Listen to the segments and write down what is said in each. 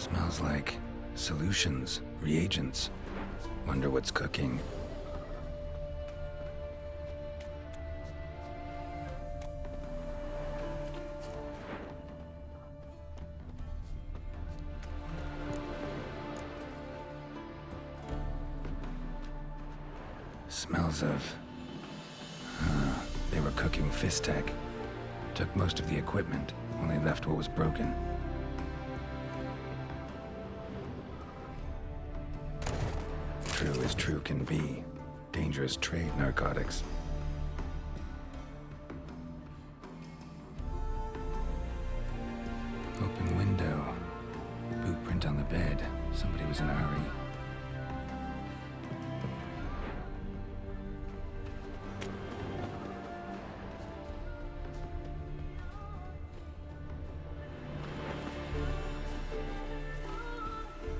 Smells like solutions, reagents. Wonder what's cooking. Smells of... they were cooking Fistech. Took most of the equipment, only left what was broken. True as true can be. Dangerous trade, narcotics. Open window. Boot print on the bed. Somebody was in a hurry.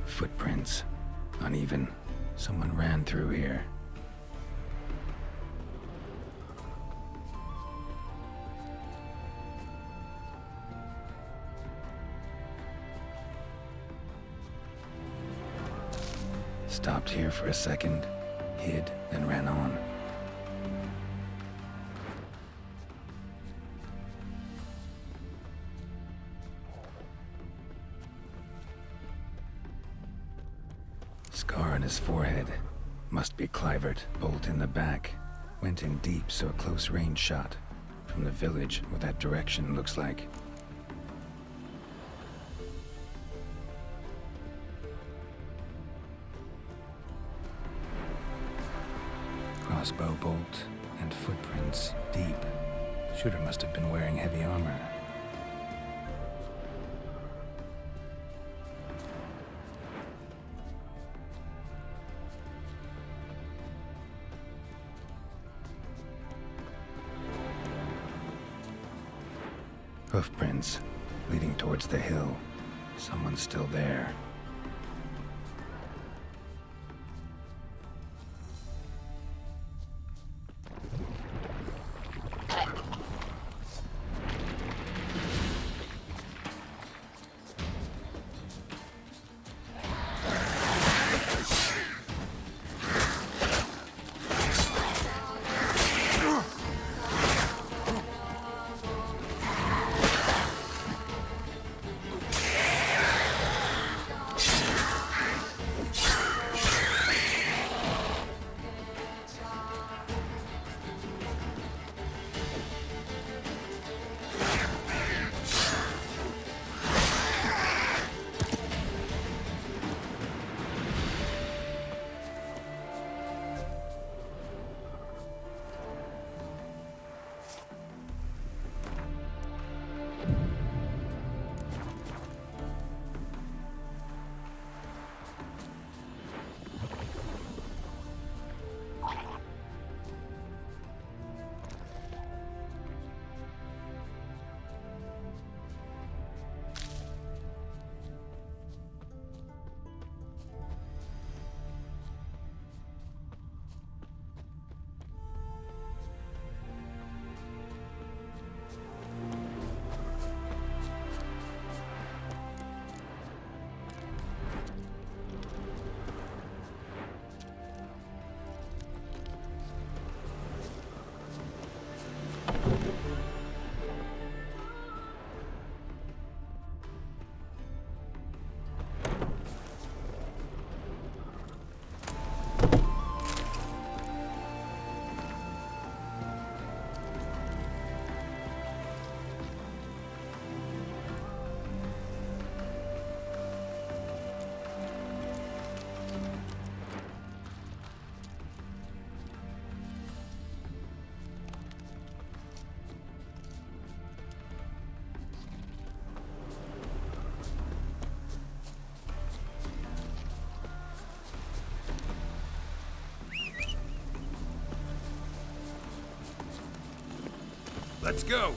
Footprints. Uneven. Someone ran through here. Stopped here for a second, hid, then ran on. Scar on his forehead. Must be Clivert. Bolt in the back. Went in deep, so a close range shot. From the village, what that direction looks like. Crossbow bolt and footprints deep. Shooter must have been wearing heavy armor. Hoofprints leading towards the hill. Someone's still there. Let's go!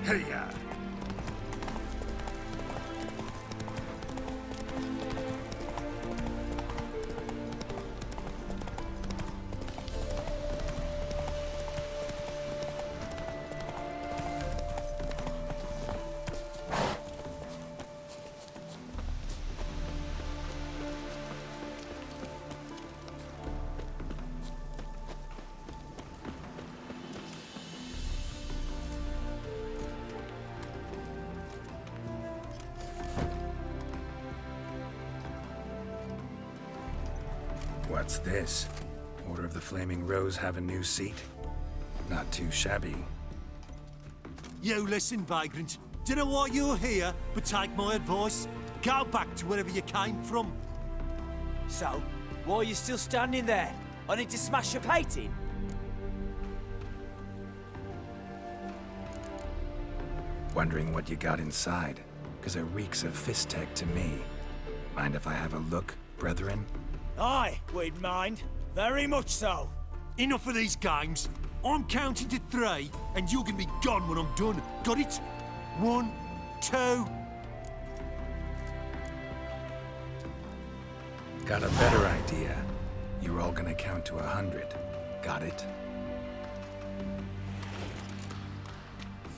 Here. What's this? Order of the Flaming Rose have a new seat? Not too shabby. You listen, vagrant. Don't know why you're here, but take my advice. Go back to wherever you came from. So, why are you still standing there? I need to smash your painting? Wondering what you got inside, because it reeks of fist tech to me. Mind if I have a look, brethren? Aye, we'd mind. Very much so. Enough of these games. I'm counting to 3, and you're gonna be gone when I'm done. Got it? 1, 2... Got a better idea. You're all gonna count to 100. Got it?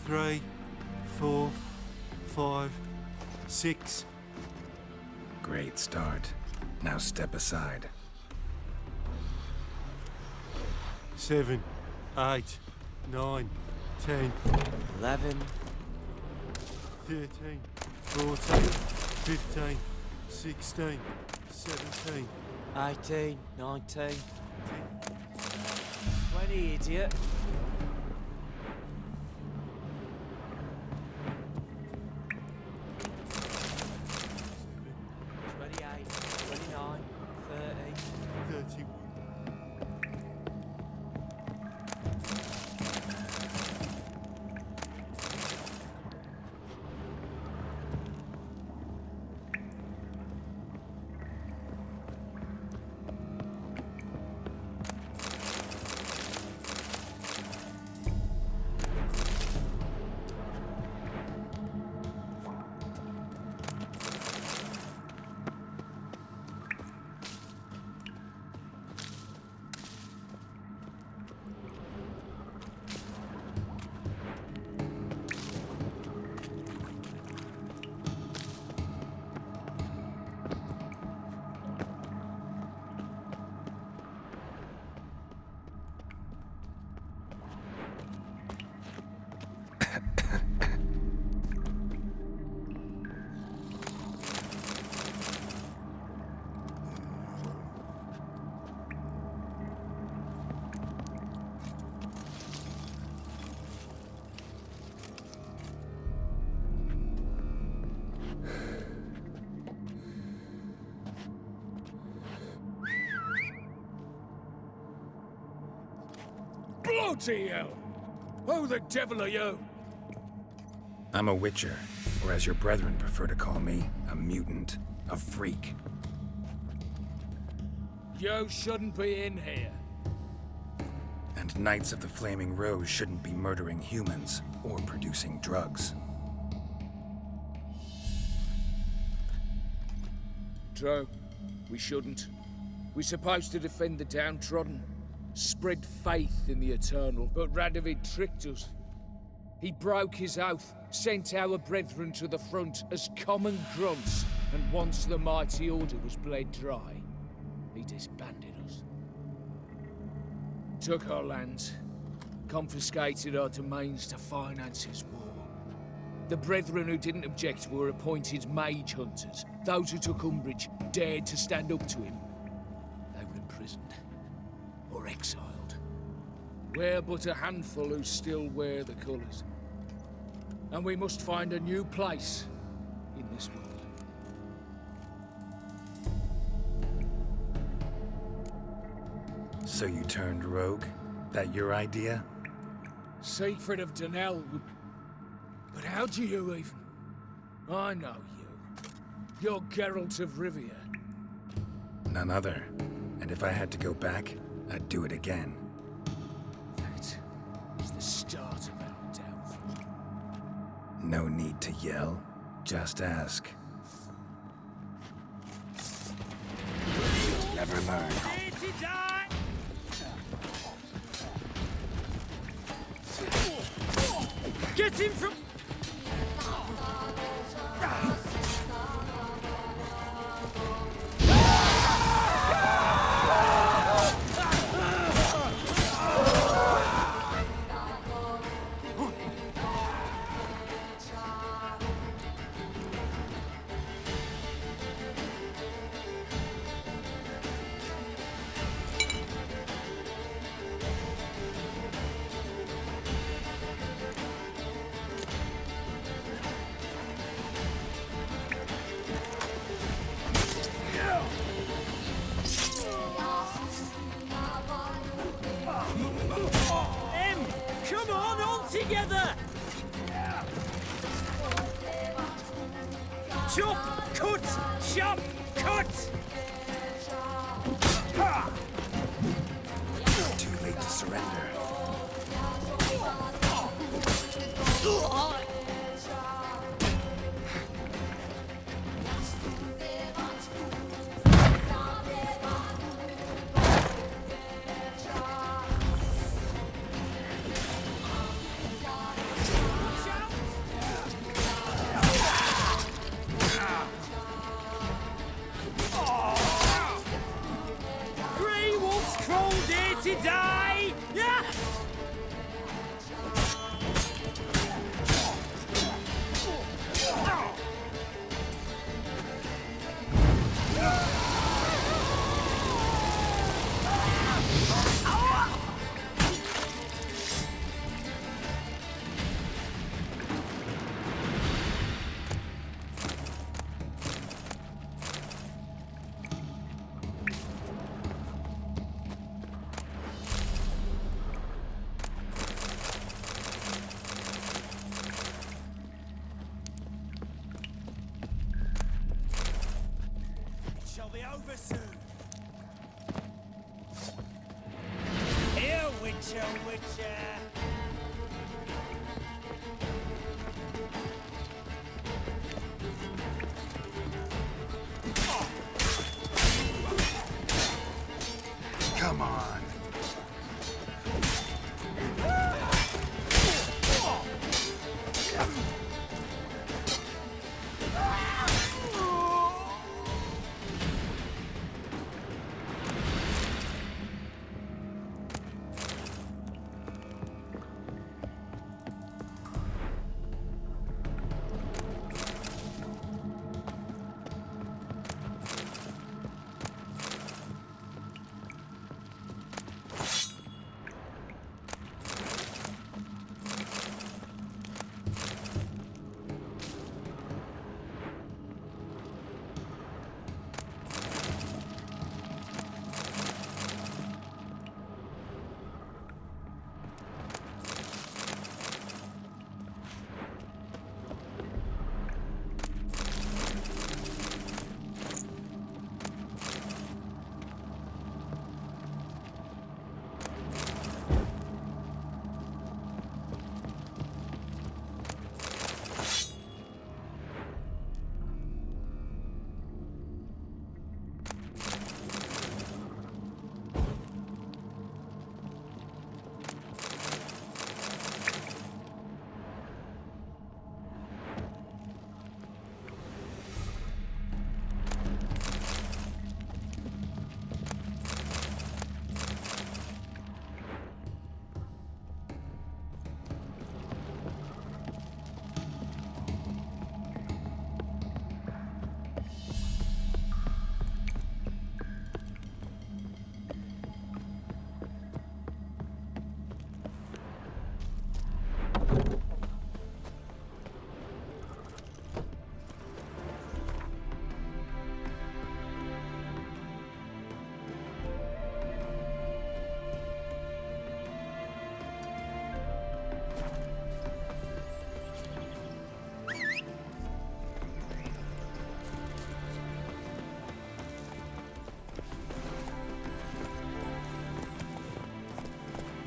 3, 4, 5, 6. Great start. Now step aside. 7, 8, 9, 10, 11. 13, 14, 15, 16, 17. 18, 19. 20, idiot. 28, 29, 30. 31. Bloody hell! Who the devil are you? I'm a witcher, or as your brethren prefer to call me, a mutant, a freak. You shouldn't be in here. And Knights of the Flaming Rose shouldn't be murdering humans or producing drugs. True. We shouldn't. We're supposed to defend the downtrodden, spread faith in the eternal, but Radovid tricked us. He broke his oath, sent our brethren to the front as common grunts, and once the mighty order was bled dry, he disbanded us. Took our lands, confiscated our domains to finance his war. The brethren who didn't object were appointed mage hunters. Those who took umbrage dared to stand up to him. They were imprisoned or exiled. We're but a handful who still wear the colours. And we must find a new place in this world. So you turned rogue? That your idea? Siegfried of Dunel would... But how do you even... I know you. You're Geralt of Rivia. None other. And if I had to go back, I'd do it again. That is the start of our downfall. No need to yell. Just ask. You'll never learn. Get him from... Come on, all together! Chop, cut, chop, cut! Too late to surrender. Grey wolves crawled here to die! Yeah! Shall be over soon. Here, Witcher, Witcher. Come on.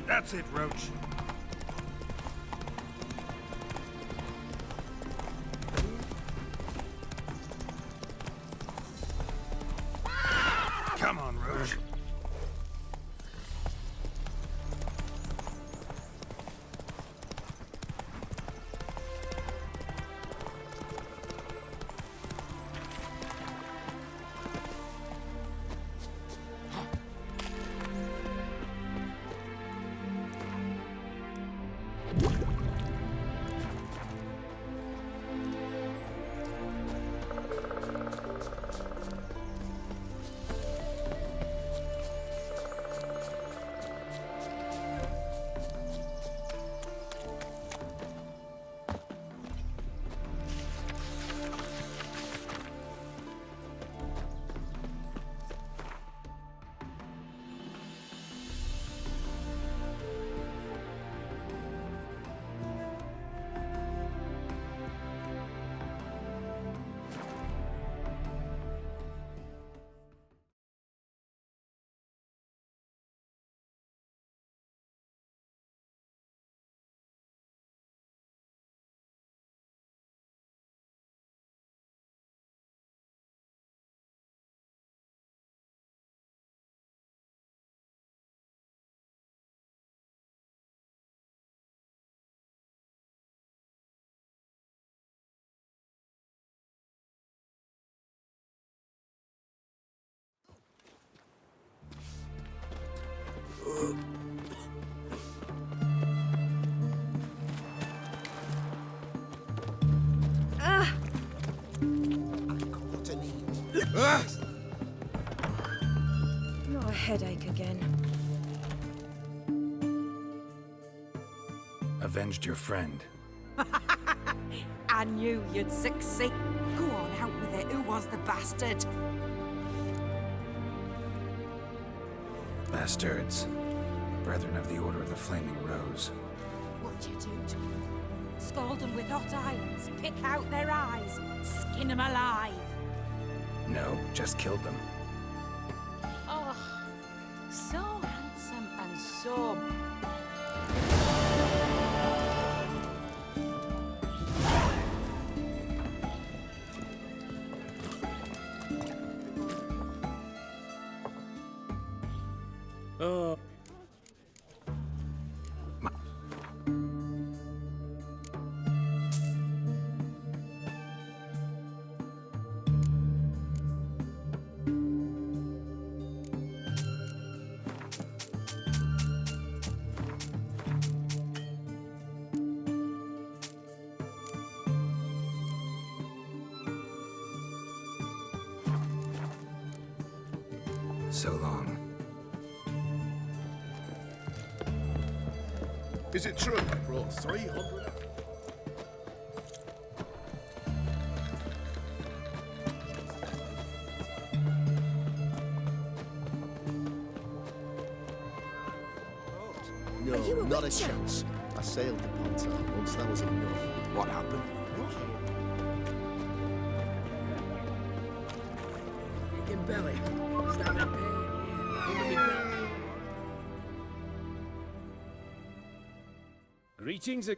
That's it, Roach. Not a headache again. Avenged your friend. I knew you'd succeed. Go on, out with it. Who was the bastard? Bastards. Brethren of the Order of the Flaming Rose. What'd you do to them? Scald them with hot irons, pick out their eyes, skin them alive. No, just killed them. Oh, so handsome and so... So long. Is it true you brought 300? No, Are you a not a witcher? chance. I sailed the Pontar once, that was enough. What happened? Aching belly. Stomach pain. Under me belt. Greetings.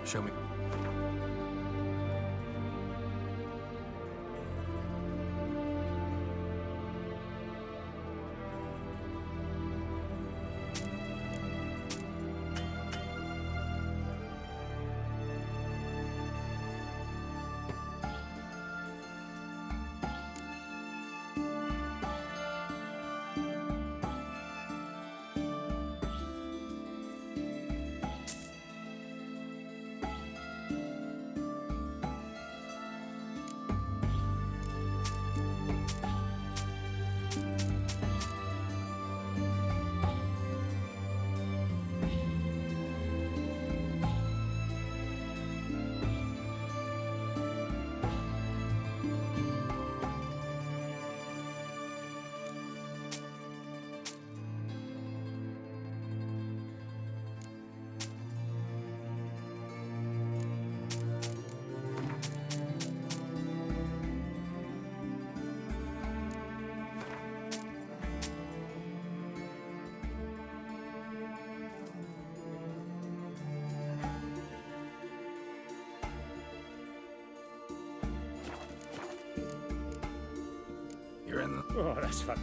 Show me. You're in the... Oh, that's fun.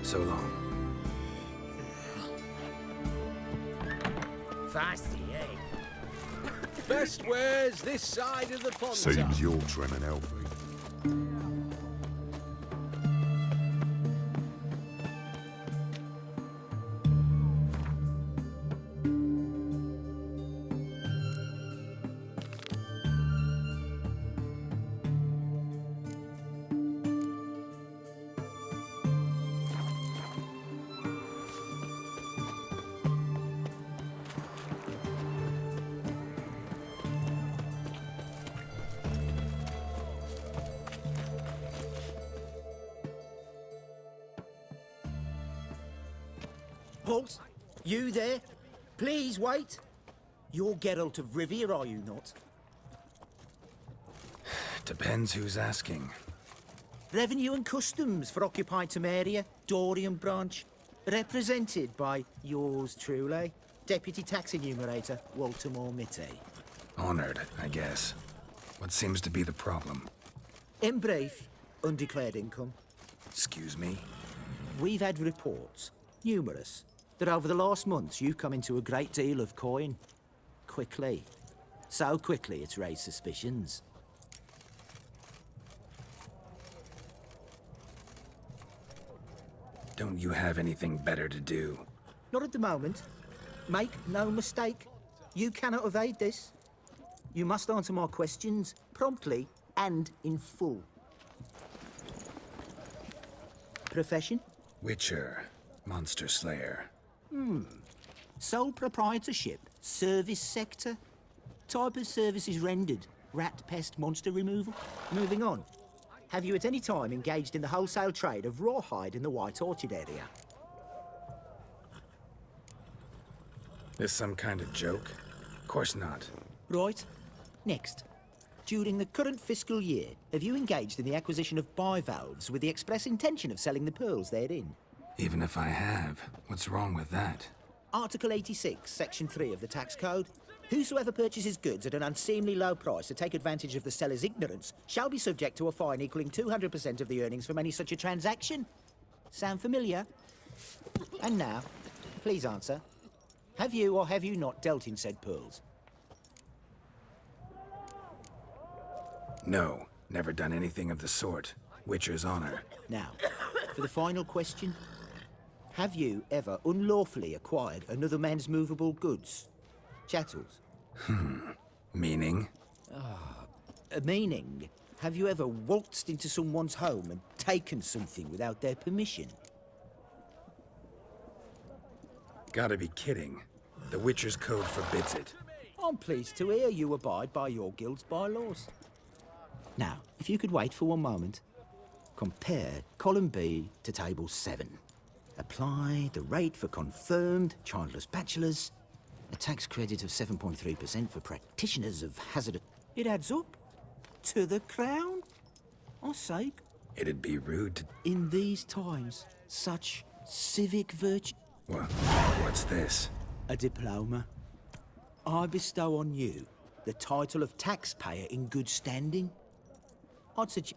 So long. Fasty, eh? Best wares this side of the pond. Seems you're trim and healthy. Halt! You there? Please wait. You're Geralt of Rivia, are you not? Depends who's asking. Revenue and Customs for occupied Temeria, Dorian branch. Represented by yours truly, Deputy Tax Enumerator Walter Mitte. Honored, I guess. What seems to be the problem? In brief, undeclared income. Excuse me? We've had reports, numerous, that over the last months you've come into a great deal of coin. Quickly. So quickly it's raised suspicions. Don't you have anything better to do? Not at the moment. Make no mistake. You cannot evade this. You must answer my questions promptly and in full. Profession? Witcher. Monster Slayer. Sole proprietorship? Service sector? Type of services rendered? Rat, pest, monster removal? Moving on. Have you at any time engaged in the wholesale trade of rawhide in the White Orchard area? This some kind of joke? Of course not. Right. Next. During the current fiscal year, have you engaged in the acquisition of bivalves with the express intention of selling the pearls therein? Even if I have, what's wrong with that? Article 86, Section 3 of the Tax Code. Whosoever purchases goods at an unseemly low price to take advantage of the seller's ignorance shall be subject to a fine equaling 200% of the earnings from any such a transaction. Sound familiar? And now, please answer. Have you or have you not dealt in said pearls? No, never done anything of the sort. Witcher's honor. Now, for the final question. Have you ever unlawfully acquired another man's movable goods? Chattels? Meaning? Meaning, have you ever waltzed into someone's home and taken something without their permission? Gotta be kidding. The Witcher's code forbids it. I'm pleased to hear you abide by your guild's bylaws. Now, if you could wait for one moment, compare column B to table 7. Apply the rate for confirmed childless bachelors, a tax credit of 7.3% for practitioners of hazardous... It adds up to the crown. I'll say. It'd be rude to... In these times, such civic virtue... What's this? A diploma. I bestow on you the title of taxpayer in good standing. I'd suggest...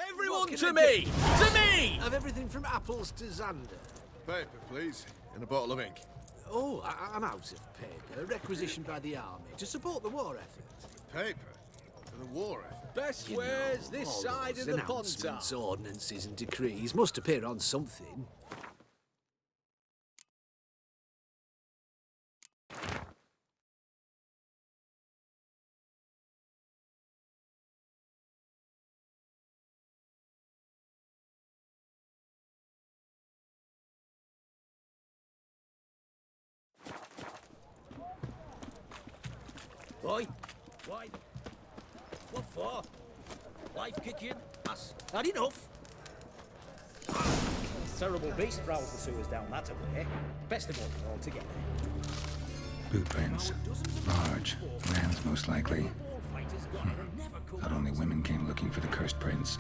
Everyone to me! To me! Of everything from apples to Xander. Paper, please, and a bottle of ink. Oh, I'm out of paper, requisitioned by the army to support the war effort. Paper? For the war effort? Best You wares know, this all side those of the announcements, Pontar. ordinances and decrees must appear on something. Why? Why? What for? Life kitchen? Us? Not enough. Terrible beast prowls the sewers down that way. Best of all altogether. Boot prints. Large. Man's most likely. Not only women came looking for the cursed prince.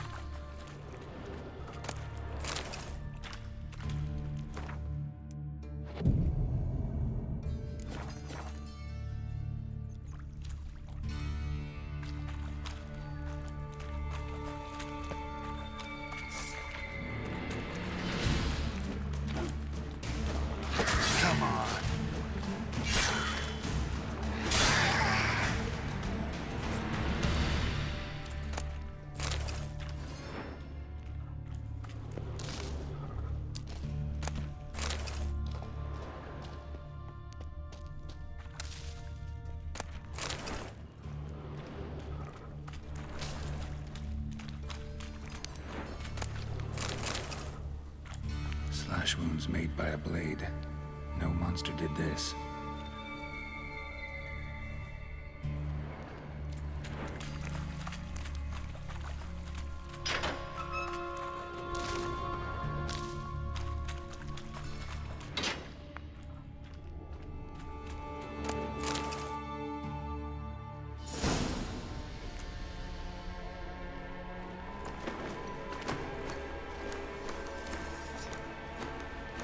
Slash wounds made by a blade. No monster did this.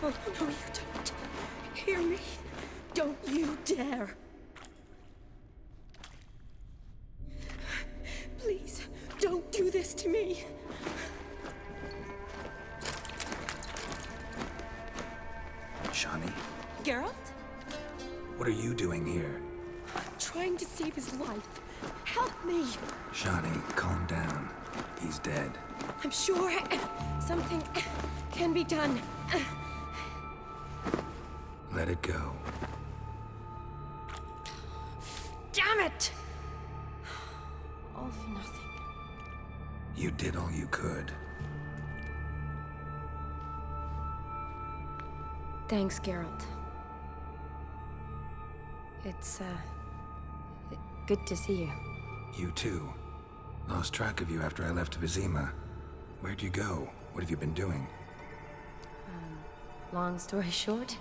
Oh, no, you don't. Hear me? Don't you dare. Please, don't do this to me. Shani, Geralt? what are you doing here? Try trying to save his life. Help me. Shani, calm down. He's dead. I'm sure something can be done. Let it go. Damn it! All for nothing. You did all you could. Thanks, Geralt. It's, good to see you. You too. Lost track of you after I left Vizima. Where'd you go? What have you been doing? Long story short,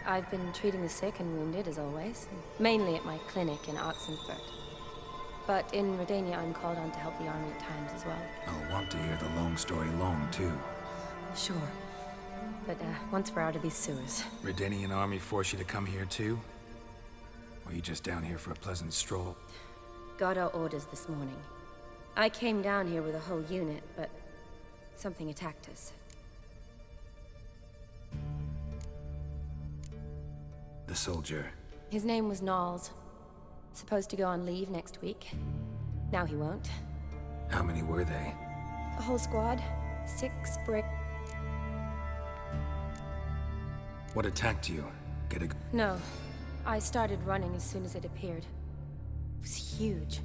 I've been treating the sick and wounded, as always. Mainly at my clinic in Oxenfurt. But in Redania, I'm called on to help the army at times as well. I'll want to hear the long story long, too. Sure. But, once we're out of these sewers. Redanian army force you to come here, too? Or are you just down here for a pleasant stroll? Got our orders this morning. I came down here with a whole unit, but something attacked us. The soldier. His name was Knowles. Supposed to go on leave next week. Now he won't. How many were they? A whole squad. 6 brick. What attacked you? Get a... No. I started running as soon as it appeared. It was huge.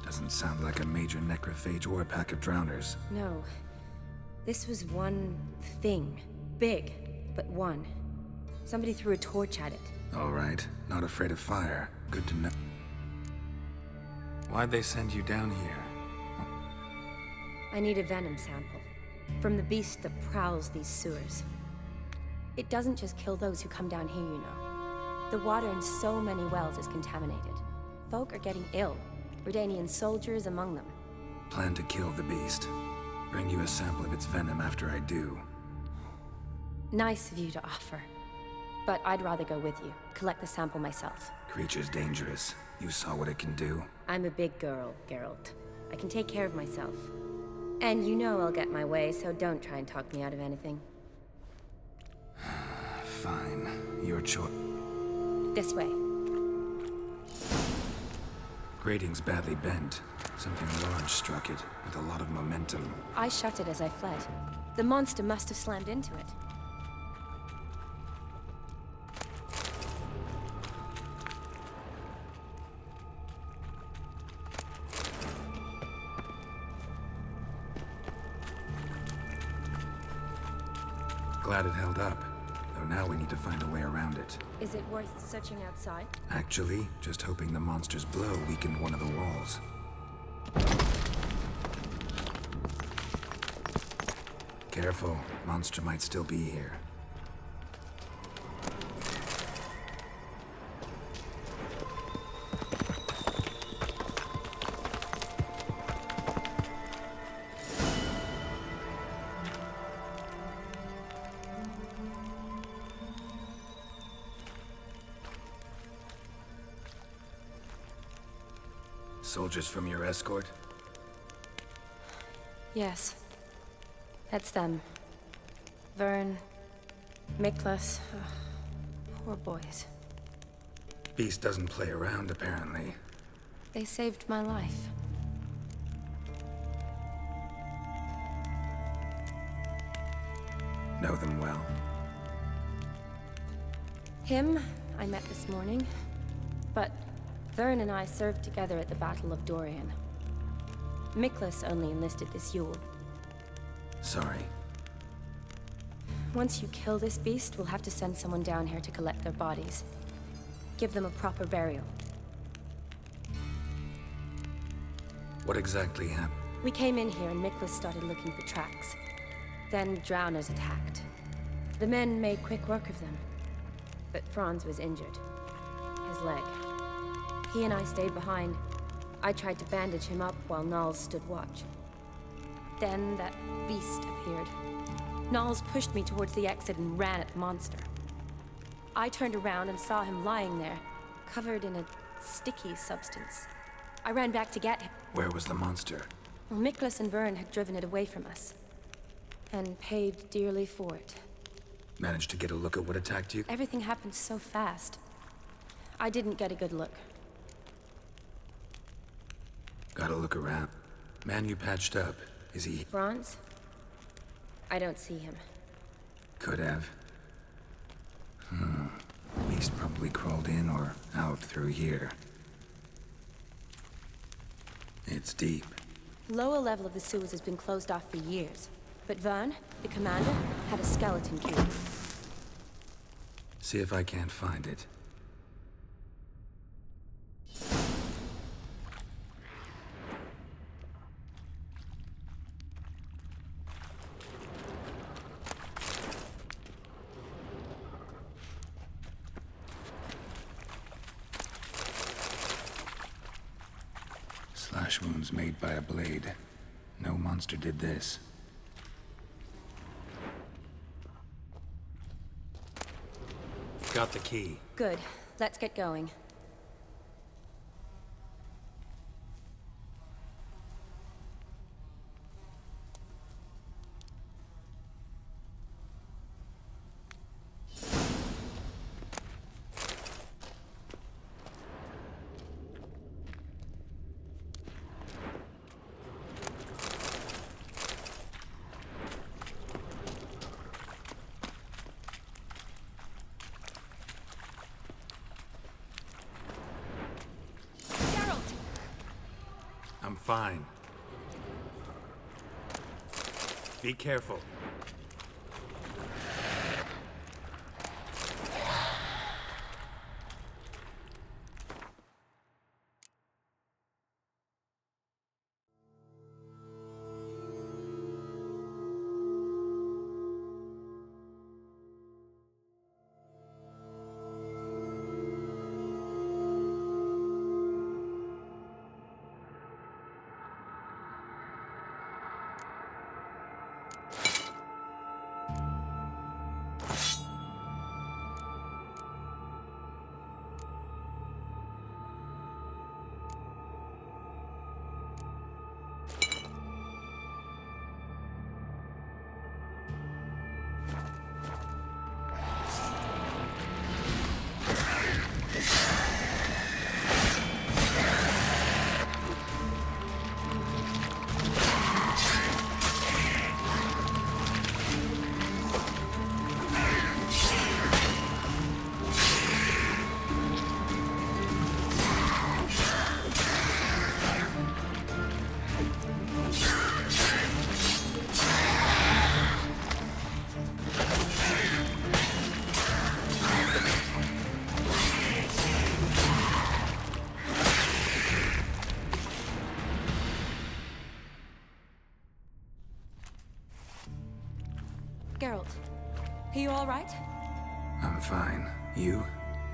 Doesn't sound like a major necrophage or a pack of drowners. No. This was one thing. Big, but one. Somebody threw a torch at it. All right. Not afraid of fire. Good to know. Why'd they send you down here? I need a venom sample. From the beast that prowls these sewers. It doesn't just kill those who come down here, you know. The water in so many wells is contaminated. Folk are getting ill. Redanian soldiers among them. Plan to kill the beast. Bring you a sample of its venom after I do. Nice of you to offer. But I'd rather go with you. Collect the sample myself. Creature's dangerous. You saw what it can do. I'm a big girl, Geralt. I can take care of myself. And you know I'll get my way, so don't try and talk me out of anything. Fine. Your choice. This way. Grating's badly bent. Something large struck it, with a lot of momentum. I shut it as I fled. The monster must have slammed into it. Glad it held up. Though now we need to find a way around it. Is it worth searching outside? Actually, just hoping the monster's blow weakened one of the walls. Careful, monster might still be here. Soldiers from your escort? Yes. That's them. Vern, Miklas. Poor boys. Beast doesn't play around, apparently. They saved my life. Know them well. Him, I met this morning. But Vern and I served together at the Battle of Dorian. Miklas only enlisted this Yule. Sorry. Once you kill this beast, we'll have to send someone down here to collect their bodies. Give them a proper burial. What exactly happened? We came in here and Miklas started looking for tracks. Then drowners attacked. The men made quick work of them. But Franz was injured. His leg. He and I stayed behind. I tried to bandage him up while Knowles stood watch. Then that beast appeared. Knowles pushed me towards the exit and ran at the monster. I turned around and saw him lying there, covered in a sticky substance. I ran back to get him. Where was the monster? Well, Miklas and Vern had driven it away from us. And paid dearly for it. Managed to get a look at what attacked you? Everything happened so fast. I didn't get a good look. Gotta look around. Man you patched up, is he... Franz? I don't see him. Could have. Beast probably crawled in or out through here. It's deep. Lower level of the sewers has been closed off for years. But Vern, the commander, had a skeleton key. See if I can't find it. Slash wounds made by a blade. No monster did this. Got the key. Good. Let's get going. I'm fine. Be careful. Geralt, are you all right? I'm fine. You?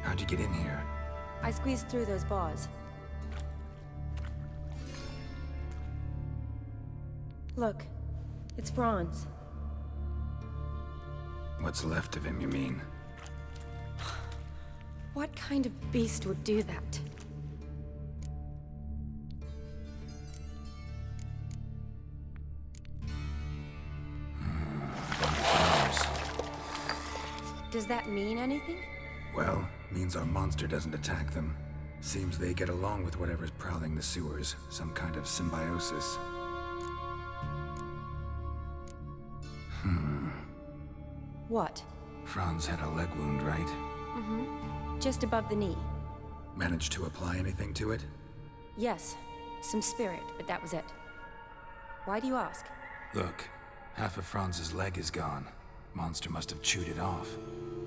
How'd you get in here? I squeezed through those bars. Look, it's Franz. What's left of him, you mean? What kind of beast would do that? Does that mean anything? Well, means our monster doesn't attack them. Seems they get along with whatever's prowling the sewers. Some kind of symbiosis. What? Franz had a leg wound, right? Mm-hmm. Just above the knee. Managed to apply anything to it? Yes. Some spirit, but that was it. Why do you ask? Look, half of Franz's leg is gone. Monster must have chewed it off.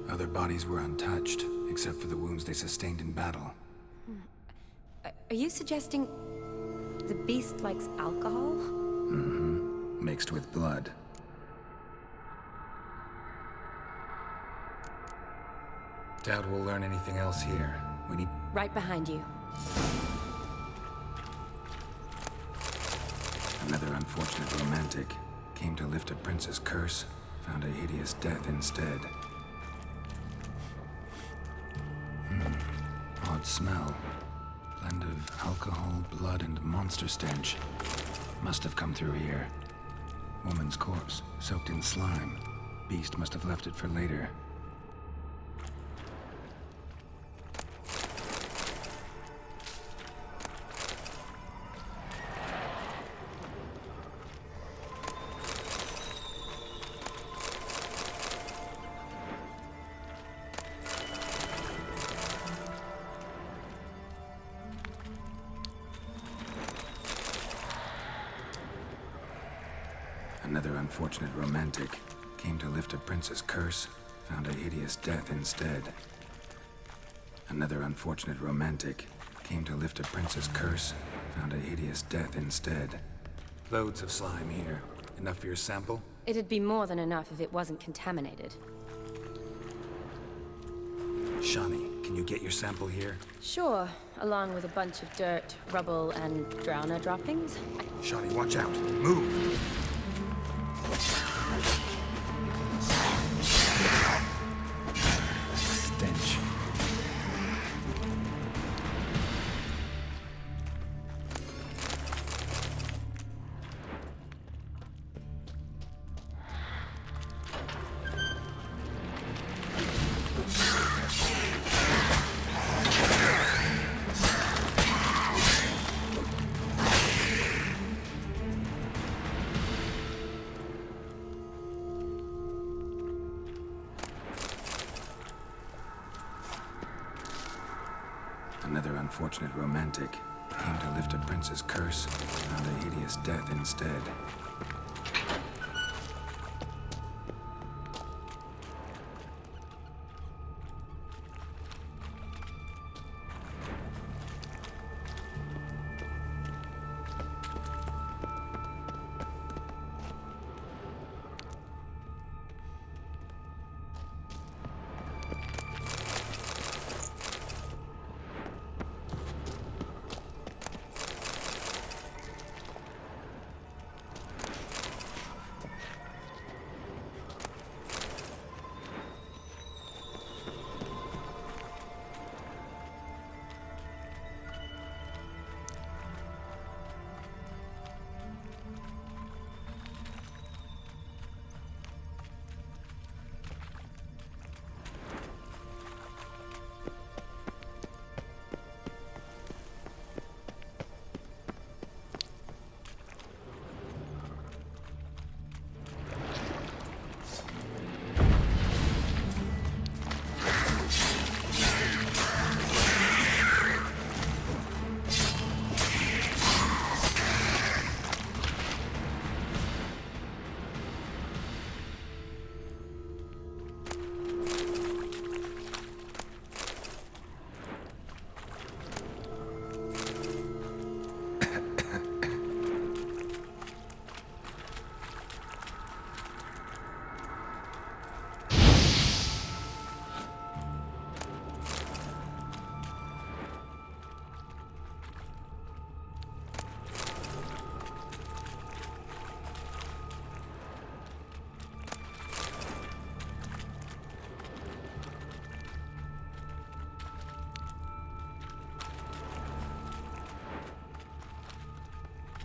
Other bodies were untouched, except for the wounds they sustained in battle. Are you suggesting the beast likes alcohol? Mm-hmm. Mixed with blood. Doubt we'll learn anything else here. We need... Right behind you. Another unfortunate romantic. Came to lift a prince's curse, found a hideous death instead. Odd smell. Blend of alcohol, blood, and monster stench. Must have come through here. Woman's corpse, soaked in slime. Beast must have left it for later. Another unfortunate romantic came to lift a prince's curse, found a hideous death instead. Another unfortunate romantic came to lift a prince's curse, found a hideous death instead. Loads of slime here. Enough for your sample? It'd be more than enough if it wasn't contaminated. Shawnee, can you get your sample here? Sure, along with a bunch of dirt, rubble, and drowner droppings. Shawnee, watch out. Move! Stench. Another unfortunate romantic came to lift a prince's curse, found a hideous death instead.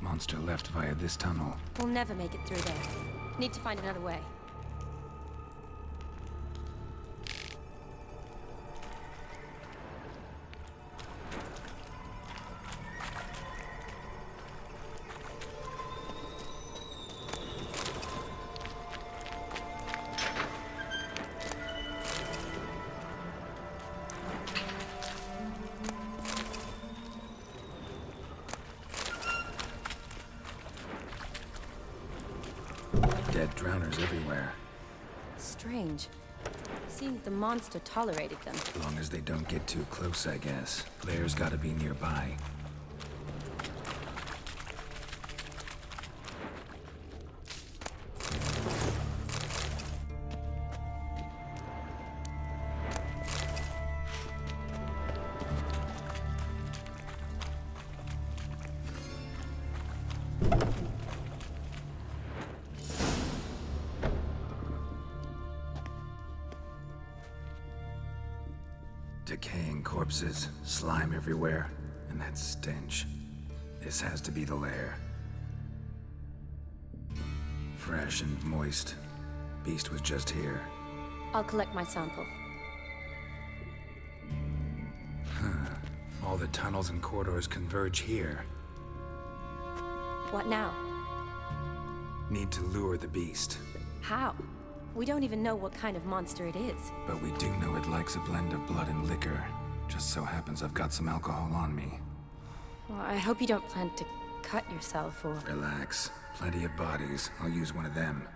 Monster left via this tunnel. We'll never make it through there. Need to find another way. Dead drowners everywhere. Strange. Seems the monster tolerated them. As long as they don't get too close, I guess. Lairs gotta be nearby. Decaying corpses, slime everywhere, and that stench. This has to be the lair. Fresh and moist. Beast was just here. I'll collect my sample. All the tunnels and corridors converge here. What now? Need to lure the beast. How? We don't even know what kind of monster it is. But we do know it likes a blend of blood and liquor. Just so happens I've got some alcohol on me. Well, I hope you don't plan to cut yourself or... Relax. Plenty of bodies. I'll use one of them.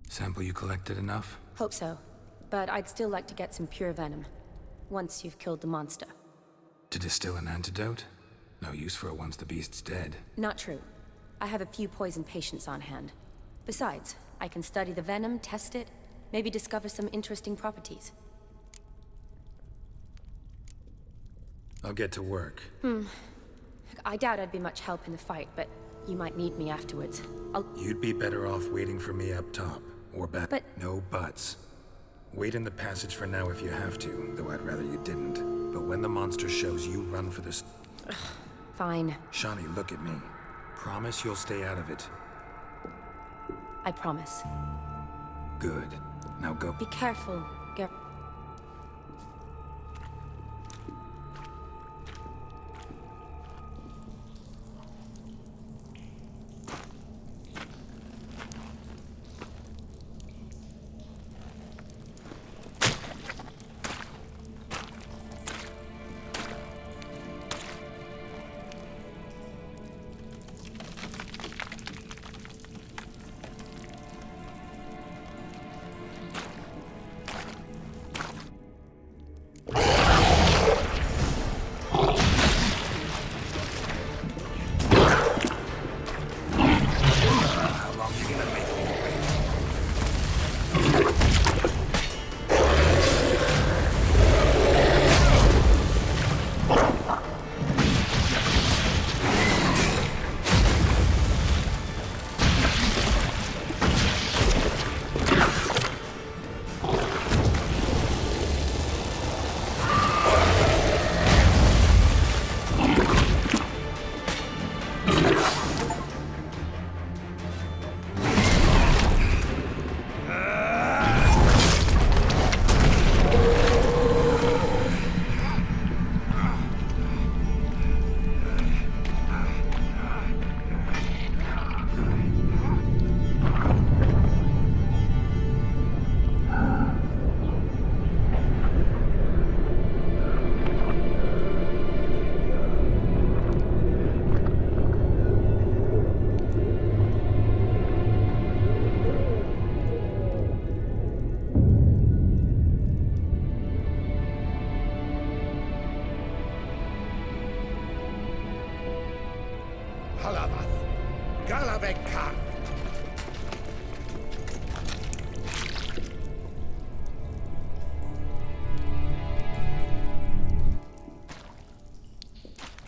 Sample you collected enough? Hope so. But I'd still like to get some pure venom. Once you've killed the monster. To distill an antidote? No use for it once the beast's dead. Not true. I have a few poison patients on hand. Besides, I can study the venom, test it, maybe discover some interesting properties. I'll get to work. I doubt I'd be much help in the fight, but you might need me afterwards. You'd be better off waiting for me up top. Or back. But... No buts. Wait in the passage for now if you have to, though I'd rather you didn't. But when the monster shows, you run for this... Fine. Shawnee, look at me. Promise you'll stay out of it. I promise. Good. Now go. Be careful, Gar...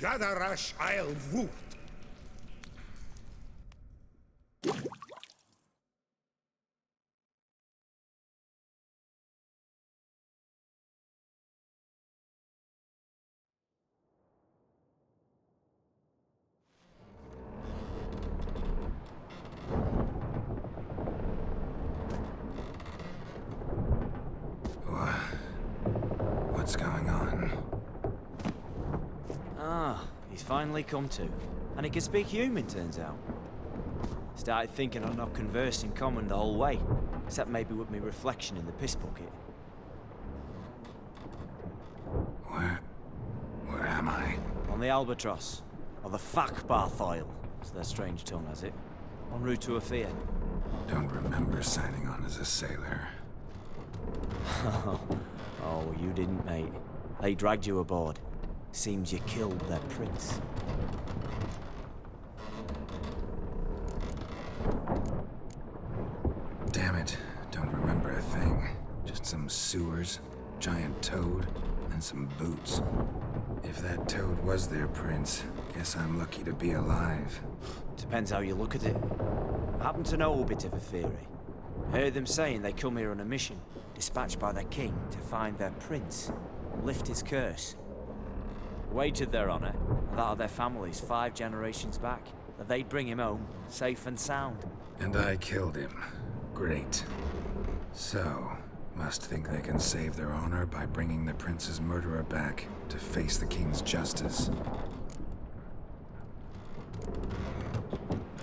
Gadarash I'll root. What's going on? Ah, he's finally come to. And he can speak human, turns out. Started thinking I'd not conversed in common the whole way, except maybe with me reflection in the piss bucket. Where am I? On the Albatross, or the Fakbarthoil, as their strange tongue has it, en route to Afia. Don't remember signing on as a sailor. Oh, you didn't, mate. They dragged you aboard. Seems you killed their prince. Damn it, don't remember a thing. Just some sewers, giant toad, and some boots. If that toad was their prince, guess I'm lucky to be alive. Depends how you look at it. I happen to know a bit of a theory. Heard them saying they come here on a mission, dispatched by their king to find their prince, lift his curse. Wagered their honor, and that of their families 5 generations back, that they'd bring him home, safe and sound. And I killed him. Great. So, must think they can save their honor by bringing the prince's murderer back to face the king's justice.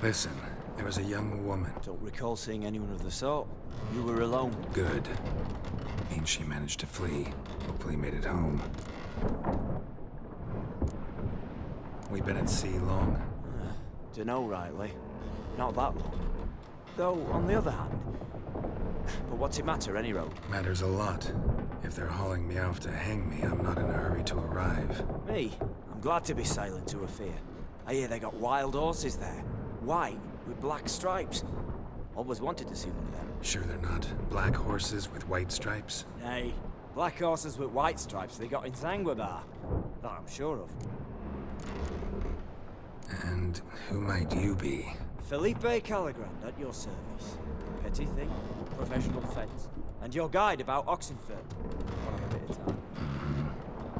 Listen, There was a young woman. Don't recall seeing anyone of the sort. You were alone. Good. Means she managed to flee. Hopefully made it home. We been at sea long? Dunno rightly. Not that long. Though, on the other hand... But what's it matter, any road? Matters a lot. If they're hauling me off to hang me, I'm not in a hurry to arrive. Me? I'm glad to be sailing to Ophir. I hear they got wild horses there. White, with black stripes. Always wanted to see one of them. Sure they're not black horses with white stripes? Nay, black horses with white stripes they got in Zanguebar. That I'm sure of. And who might you be? Felipe Caligrand, at your service. Petty thing, professional fence. And your guide about Oxenfurt. Got a bit of time.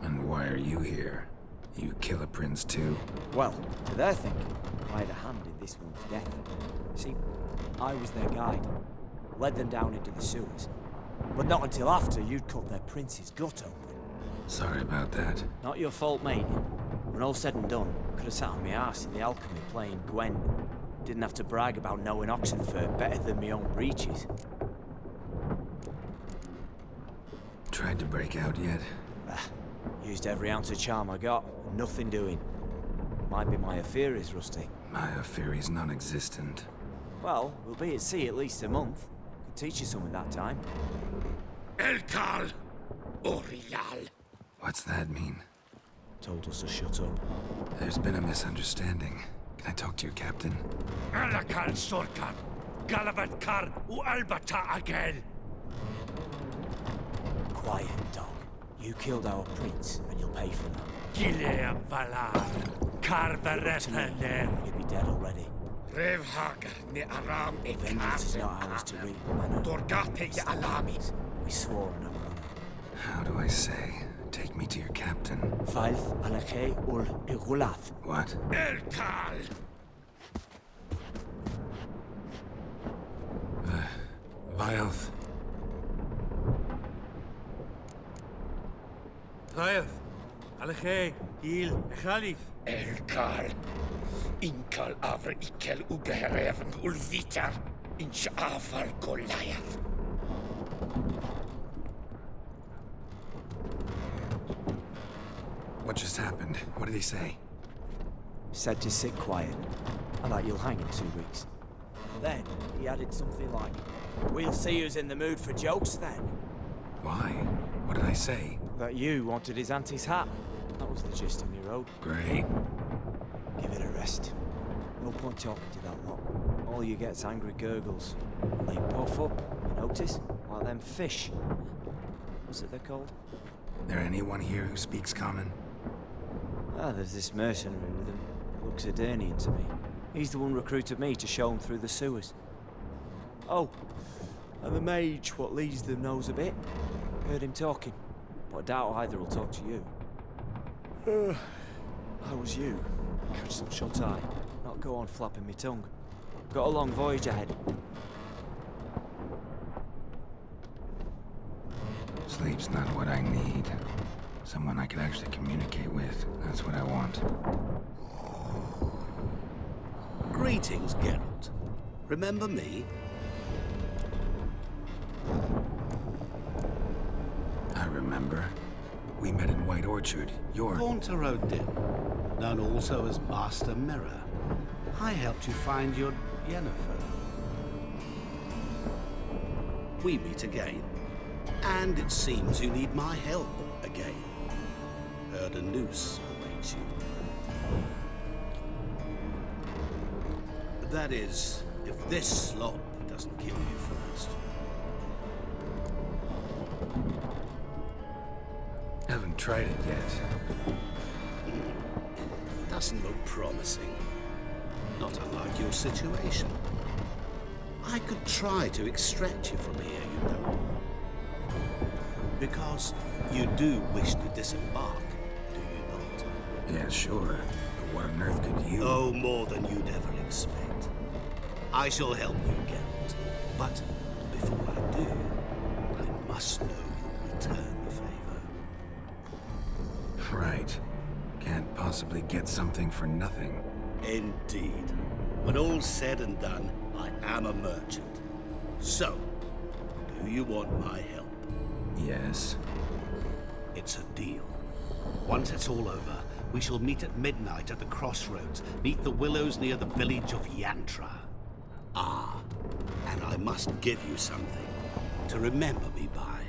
And why are you here? You kill a prince too? Well, to their thinking, I had a hand in this one's death. See, I was their guide. Led them down into the sewers. But not until after you'd cut their prince's gut open. Sorry about that. Not your fault, mate. When all said and done, could have sat on my arse in the alchemy playing Gwen. Didn't have to brag about knowing Oxenfurt better than my own breeches. Tried to break out yet? Used every ounce of charm I got, nothing doing. Might be my affair is rusty. My affair is non-existent. Well, we'll be at sea at least a month. Could teach you something that time. Elkal Orial. What's that mean? Told us to shut up. There's been a misunderstanding. Can I talk to your captain? Alakal Sorkan. Galavat Kar U Albata Agel. Quiet, dog. You killed our prince, and you'll pay for that. Gileam Valar. Karvarefaner. You'd be dead already. Rev Hagar ni Aram e Vengeance is not ours to reap, Mano. Dorgate ya Alamis. We swore on our honor. How do I say? Take me to your captain. Faith alakhe ul igulath. What? Elkal. Vilth. Vilth. Alakhe. Il. Khalif. Elkal. Inkal avr ikel ugehereven ulvitar. Inch afar Goliath. What just happened? What did he say? Said to sit quiet, and that you'll hang in 2 weeks. And then he added something like, "We'll see who's in the mood for jokes then." Why? What did I say? That you wanted his auntie's hat. That was the gist of me road. Great. Give it a rest. No point talking to that lot. All you get's angry gurgles. And they puff up, you notice? Like them fish. What's it they're called? There anyone here who speaks common? There's this mercenary with him. Looks Adernian to me. He's the one recruited me to show him through the sewers. Oh, and the mage what leads them knows a bit. Heard him talking, but I doubt either will talk to you. How was you? Catch some shut-eye. Not go on flapping me tongue. Got a long voyage ahead. Sleep's not what I need. Someone I could actually communicate with. That's what I want. Greetings, Geralt. Remember me? I remember. We met in White Orchard. You're... Komentara, known also as Master Mirror. I helped you find your Yennefer. We meet again. And it seems you need my help again. Heard a noose awaits you. That is, if this slop doesn't kill you first. Haven't tried it yet. Doesn't look promising. Not unlike your situation. I could try to extract you from here, you know. Because you do wish to disembark, do you not? Yeah, sure. But what on earth could you... Oh, more than you'd ever expect. I shall help you, Geralt. But before I do, I must know you'll return the favor. Right. Can't possibly get something for nothing. Indeed. When all's said and done, I am a merchant. So, do you want my help? Yes. It's a deal. Once it's all over, we shall meet at midnight at the crossroads, neath the willows near the village of Yantra. Ah, and I must give you something to remember me by.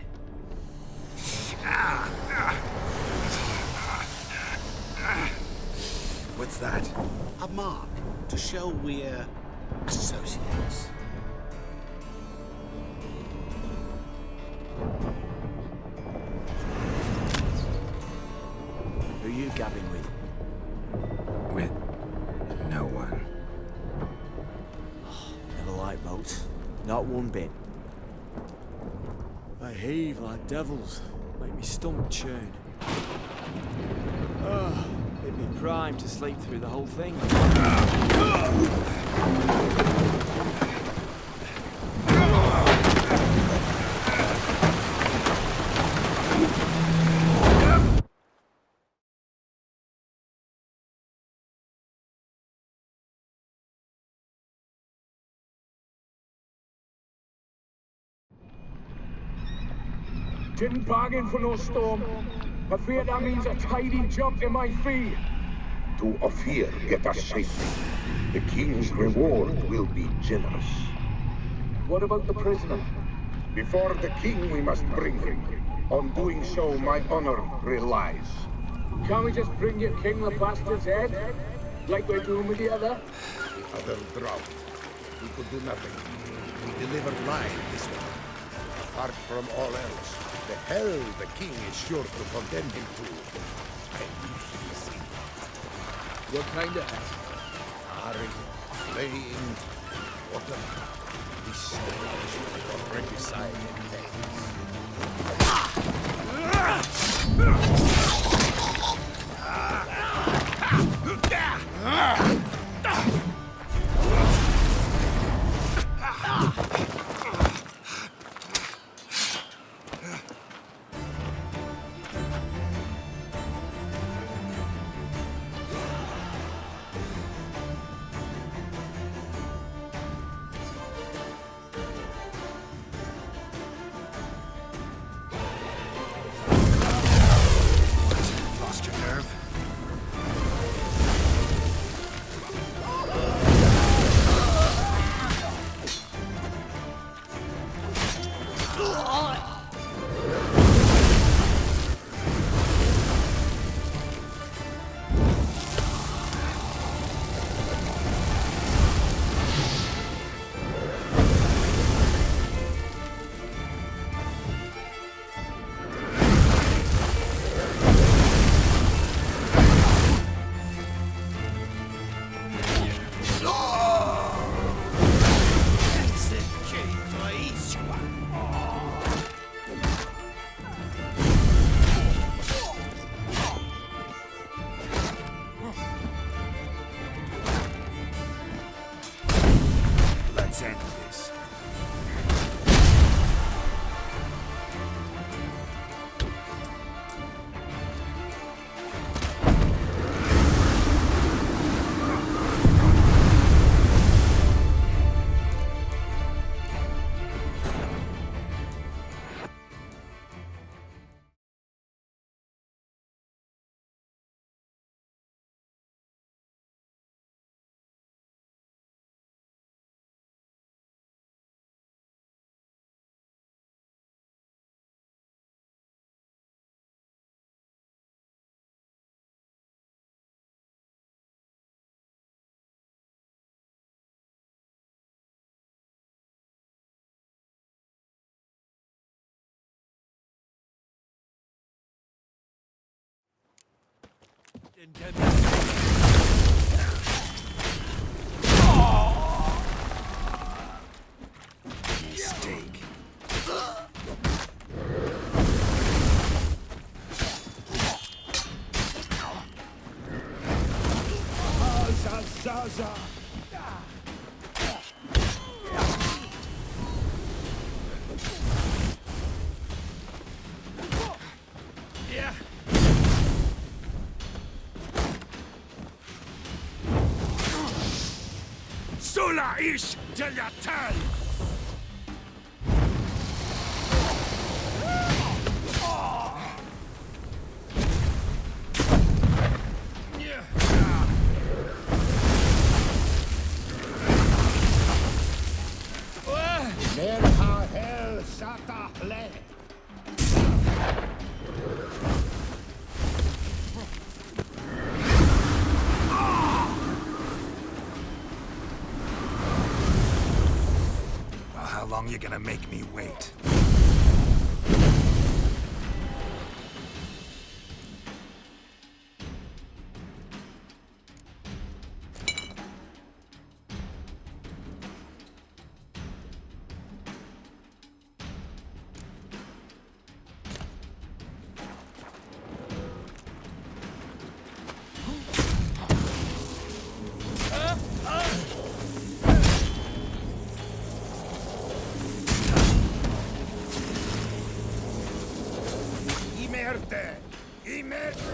What's that? A mark to show we're associates. Who are you gabbing with? With no one. Never liked boats. Not one bit. They heave like devils. Make me stomach churn. Oh, it'd be prime to sleep through the whole thing. Didn't bargain for no storm. I fear that means a tidy jump in my fee. To Ophir get us safely. The king's reward will be generous. What about the prisoner? Before the king we must bring him. On doing so, my honor relies. Can't we just bring your king the bastard's head? Like we're doing with the other? Other drowned. We could do nothing. We delivered live this one. Apart from all else, the hell the king is sure to condemn him to. I usually see. What kind of hell? Harry, flaying, water. This stage for regicide and Mistake. Zaza! Yeah. Laish Delatal! Merha hel sata hle. Well, how long you gonna make me wait? Imerte! Imerte!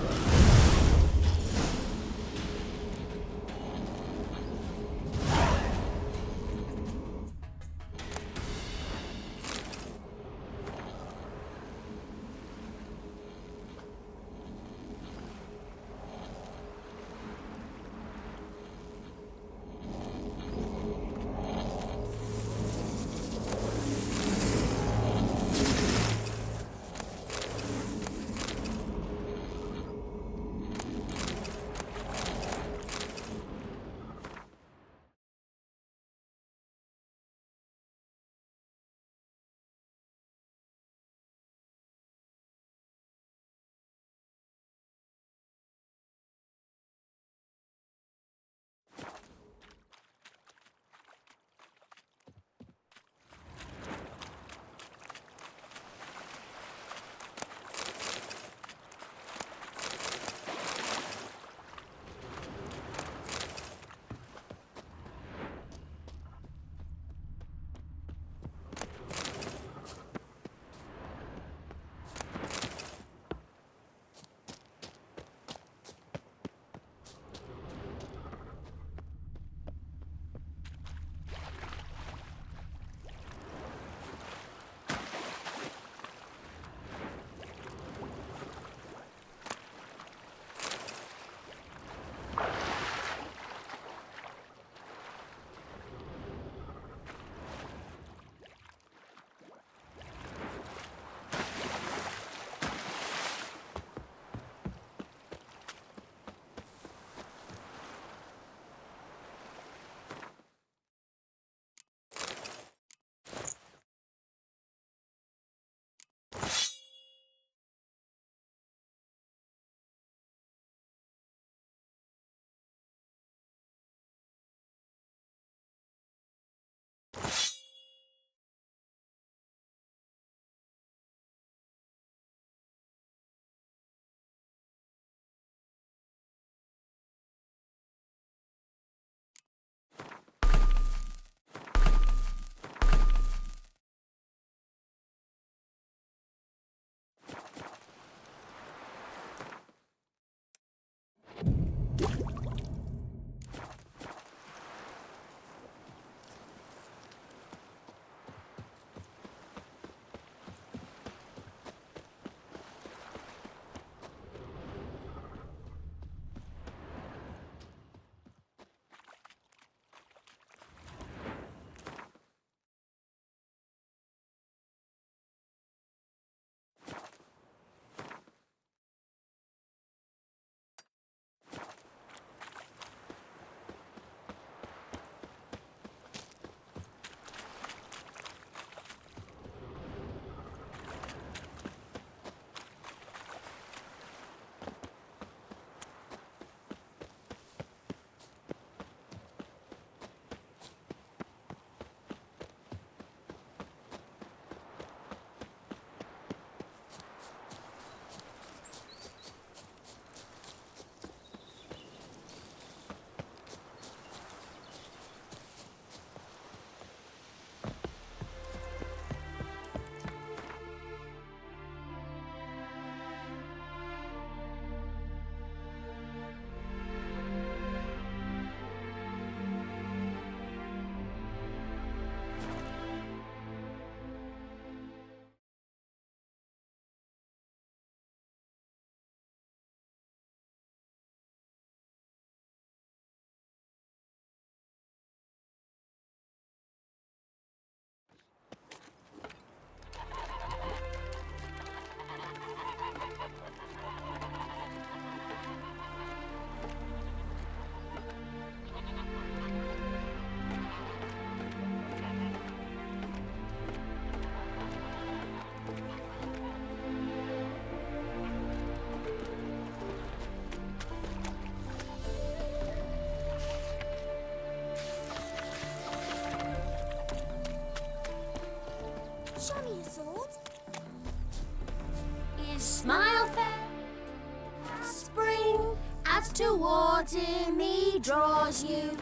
his smile fair. Spring, as towards him he draws you.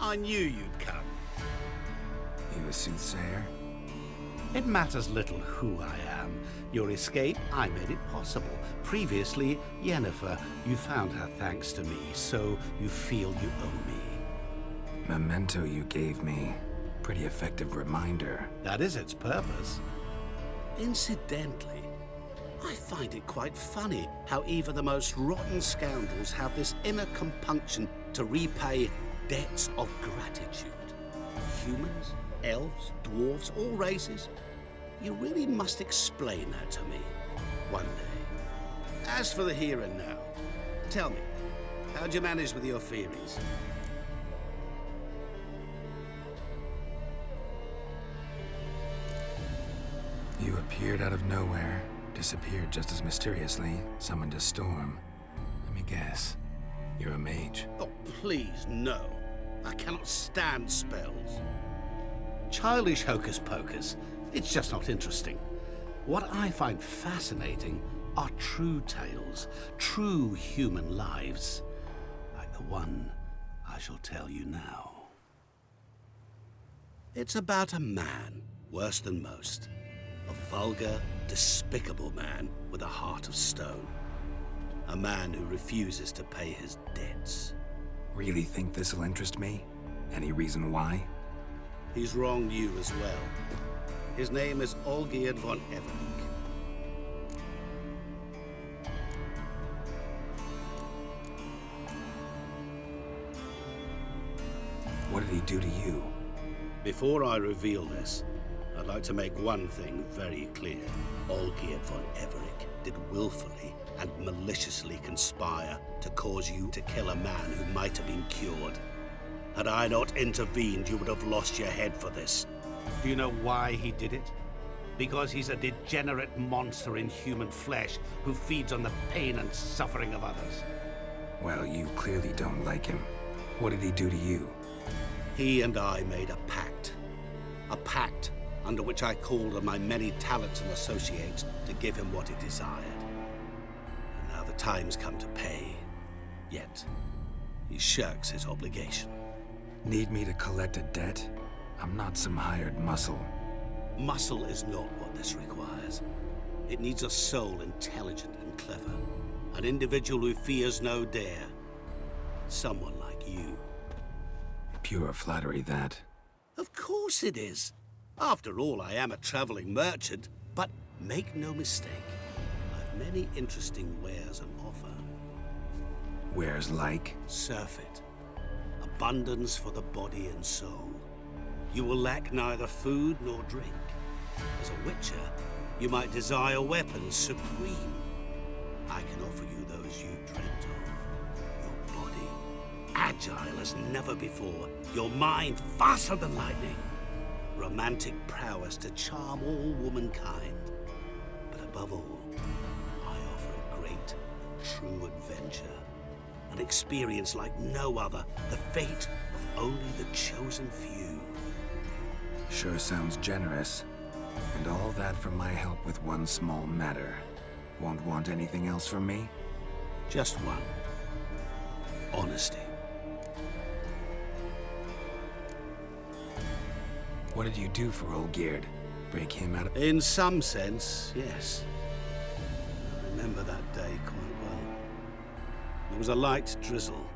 I knew you'd come. You a soothsayer? It matters little who I am. Your escape, I made it possible. Previously, Yennefer, you found her thanks to me, so you feel you owe me. Memento you gave me. Pretty effective reminder. That is its purpose. Incidentally, I find it quite funny how even the most rotten scoundrels have this inner compunction to repay debts of gratitude. Humans, elves, dwarves, all races. You really must explain that to me one day. As for the here and now, tell me, how'd you manage with your theories? You appeared out of nowhere, disappeared just as mysteriously, summoned a storm. Let me guess, you're a mage. Oh, please, no. I cannot stand spells. Childish hocus pocus. It's just not interesting. What I find fascinating are true tales, true human lives, like the one I shall tell you now. It's about a man, worse than most. A vulgar, despicable man with a heart of stone. A man who refuses to pay his debts. Really think this'll interest me? Any reason why? He's wronged you as well. His name is Olgierd von Everink. What did he do to you? Before I reveal this, I'd like to make one thing very clear. Olgierd von Everink did willfully and maliciously conspire to cause you to kill a man who might have been cured. Had I not intervened, you would have lost your head for this. Do you know why he did it? Because he's a degenerate monster in human flesh who feeds on the pain and suffering of others. Well, you clearly don't like him. What did he do to you? He and I made a pact. A pact under which I called on my many talents and associates to give him what he desired. And now the time's come to pay. Yet, he shirks his obligation. Need me to collect a debt? I'm not some hired muscle. Muscle is not what this requires. It needs a soul intelligent and clever. An individual who fears no dare. Someone like you. Pure flattery, that. Of course it is. After all, I am a traveling merchant. But make no mistake, I've many interesting wares on offer. Wares like? Surfeit. Abundance for the body and soul. You will lack neither food nor drink. As a witcher, you might desire weapons supreme. I can offer you those you dreamt of. Your body, agile as never before. Your mind, faster than lightning. Romantic prowess to charm all womankind. But above all, I offer a great and true adventure. An experience like no other, the fate of only the chosen few. Sure sounds generous. And all that for my help with one small matter. Won't want anything else from me? Just one. Honesty. What did you do for Olgierd? Break him out of... In some sense, yes. I remember that day quite well. There was a light drizzle,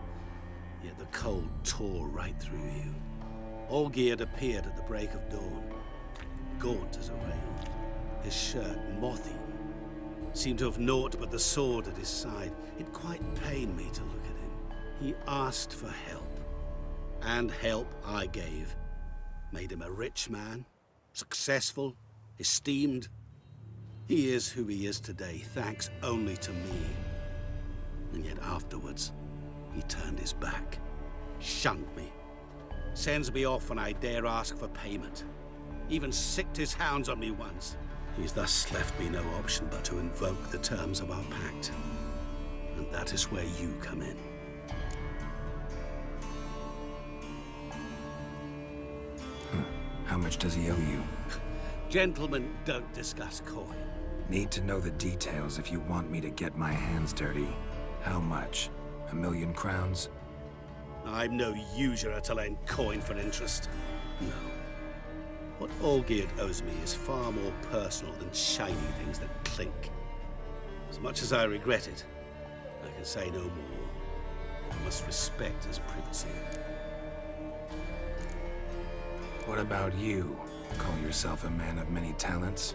yet the cold tore right through you. Olgierd appeared at the break of dawn, gaunt as a rail, his shirt moth-eaten. Seemed to have naught but the sword at his side. It quite pained me to look at him. He asked for help, and help I gave. Made him a rich man, successful, esteemed. He is who he is today, thanks only to me. And yet afterwards, he turned his back, shunned me. sends me off when I dare ask for payment. Even sicked his hounds on me once. He's thus left me no option but to invoke the terms of our pact. And that is where you come in. How much does he owe you? Gentlemen don't discuss coin. Need to know the details if you want me to get my hands dirty. How much? 1,000,000 crowns? I'm no usurer to lend coin for interest. No. What Olgierd owes me is far more personal than shiny things that clink. As much as I regret it, I can say no more. I must respect his privacy. What about you? Call yourself a man of many talents?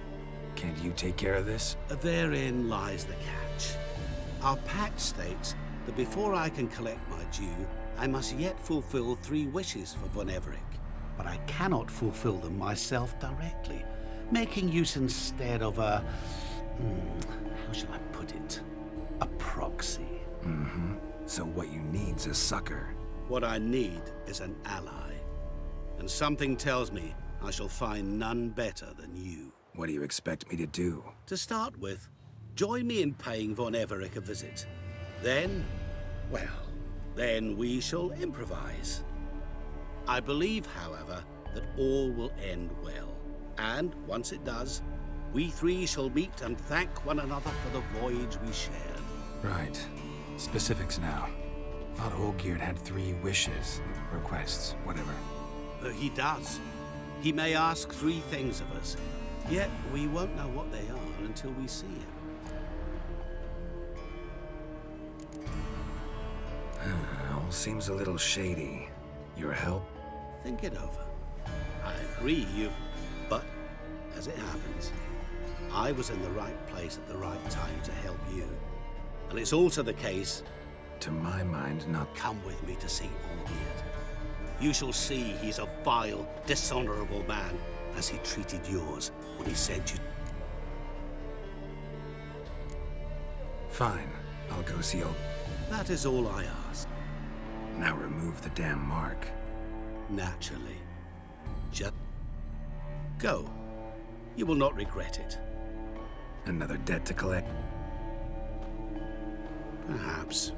Can't you take care of this? Therein lies the catch. Our pact states that before I can collect my due, I must yet fulfill 3 wishes for Von Everec. But I cannot fulfill them myself directly, making use instead of a... how shall I put it? A proxy. Mm-hmm. So what you need's a sucker. What I need is an ally. And something tells me I shall find none better than you. What do you expect me to do? To start with, join me in paying Von Everec a visit. Then, well, then we shall improvise. I believe, however, that all will end well. And once it does, we 3 shall meet and thank one another for the voyage we shared. Right. Specifics now. Thought Olgierd had 3 wishes, requests, whatever. He does. He may ask 3 things of us, yet we won't know what they are until we see him. All seems a little shady. Your help? Think it over. I agree but, as it happens, I was in the right place at the right time to help you. And it's also the case... To my mind, not... Come with me to see Olgierd. You shall see he's a vile, dishonorable man, as he treated yours when he sent you... Fine. I'll go see That is all I ask. Now remove the damn mark. Naturally. Just... go. You will not regret it. Another debt to collect? Perhaps.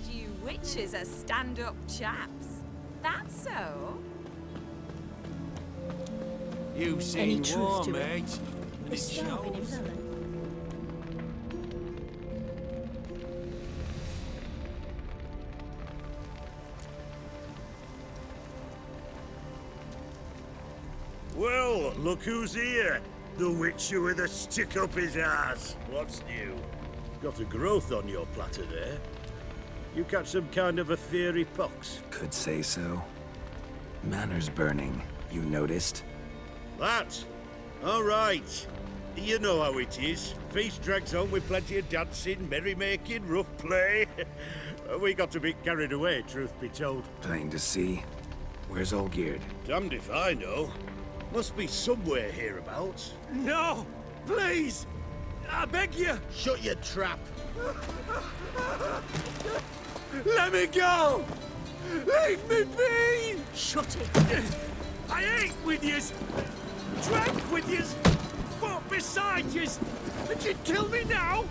heard you witches are stand-up chaps. That's so? You've seen war, mate. And it shows. Well, look who's here. The witcher with a stick up his ass. What's new? Got a growth on your platter there. You catch some kind of a fiery pox? Could say so. Manners burning, you noticed? That? All right. You know how it is. Feast drags on with plenty of dancing, merrymaking, rough play. We got a bit carried away, truth be told. Plain to see. Where's Olgierd? Damned if I know. Must be somewhere hereabouts. No! Please! I beg you! Shut your trap! Let me go! Leave me be! Shut it! I ate with yous! Drank with yous! Fought beside yous! And you'd kill me now?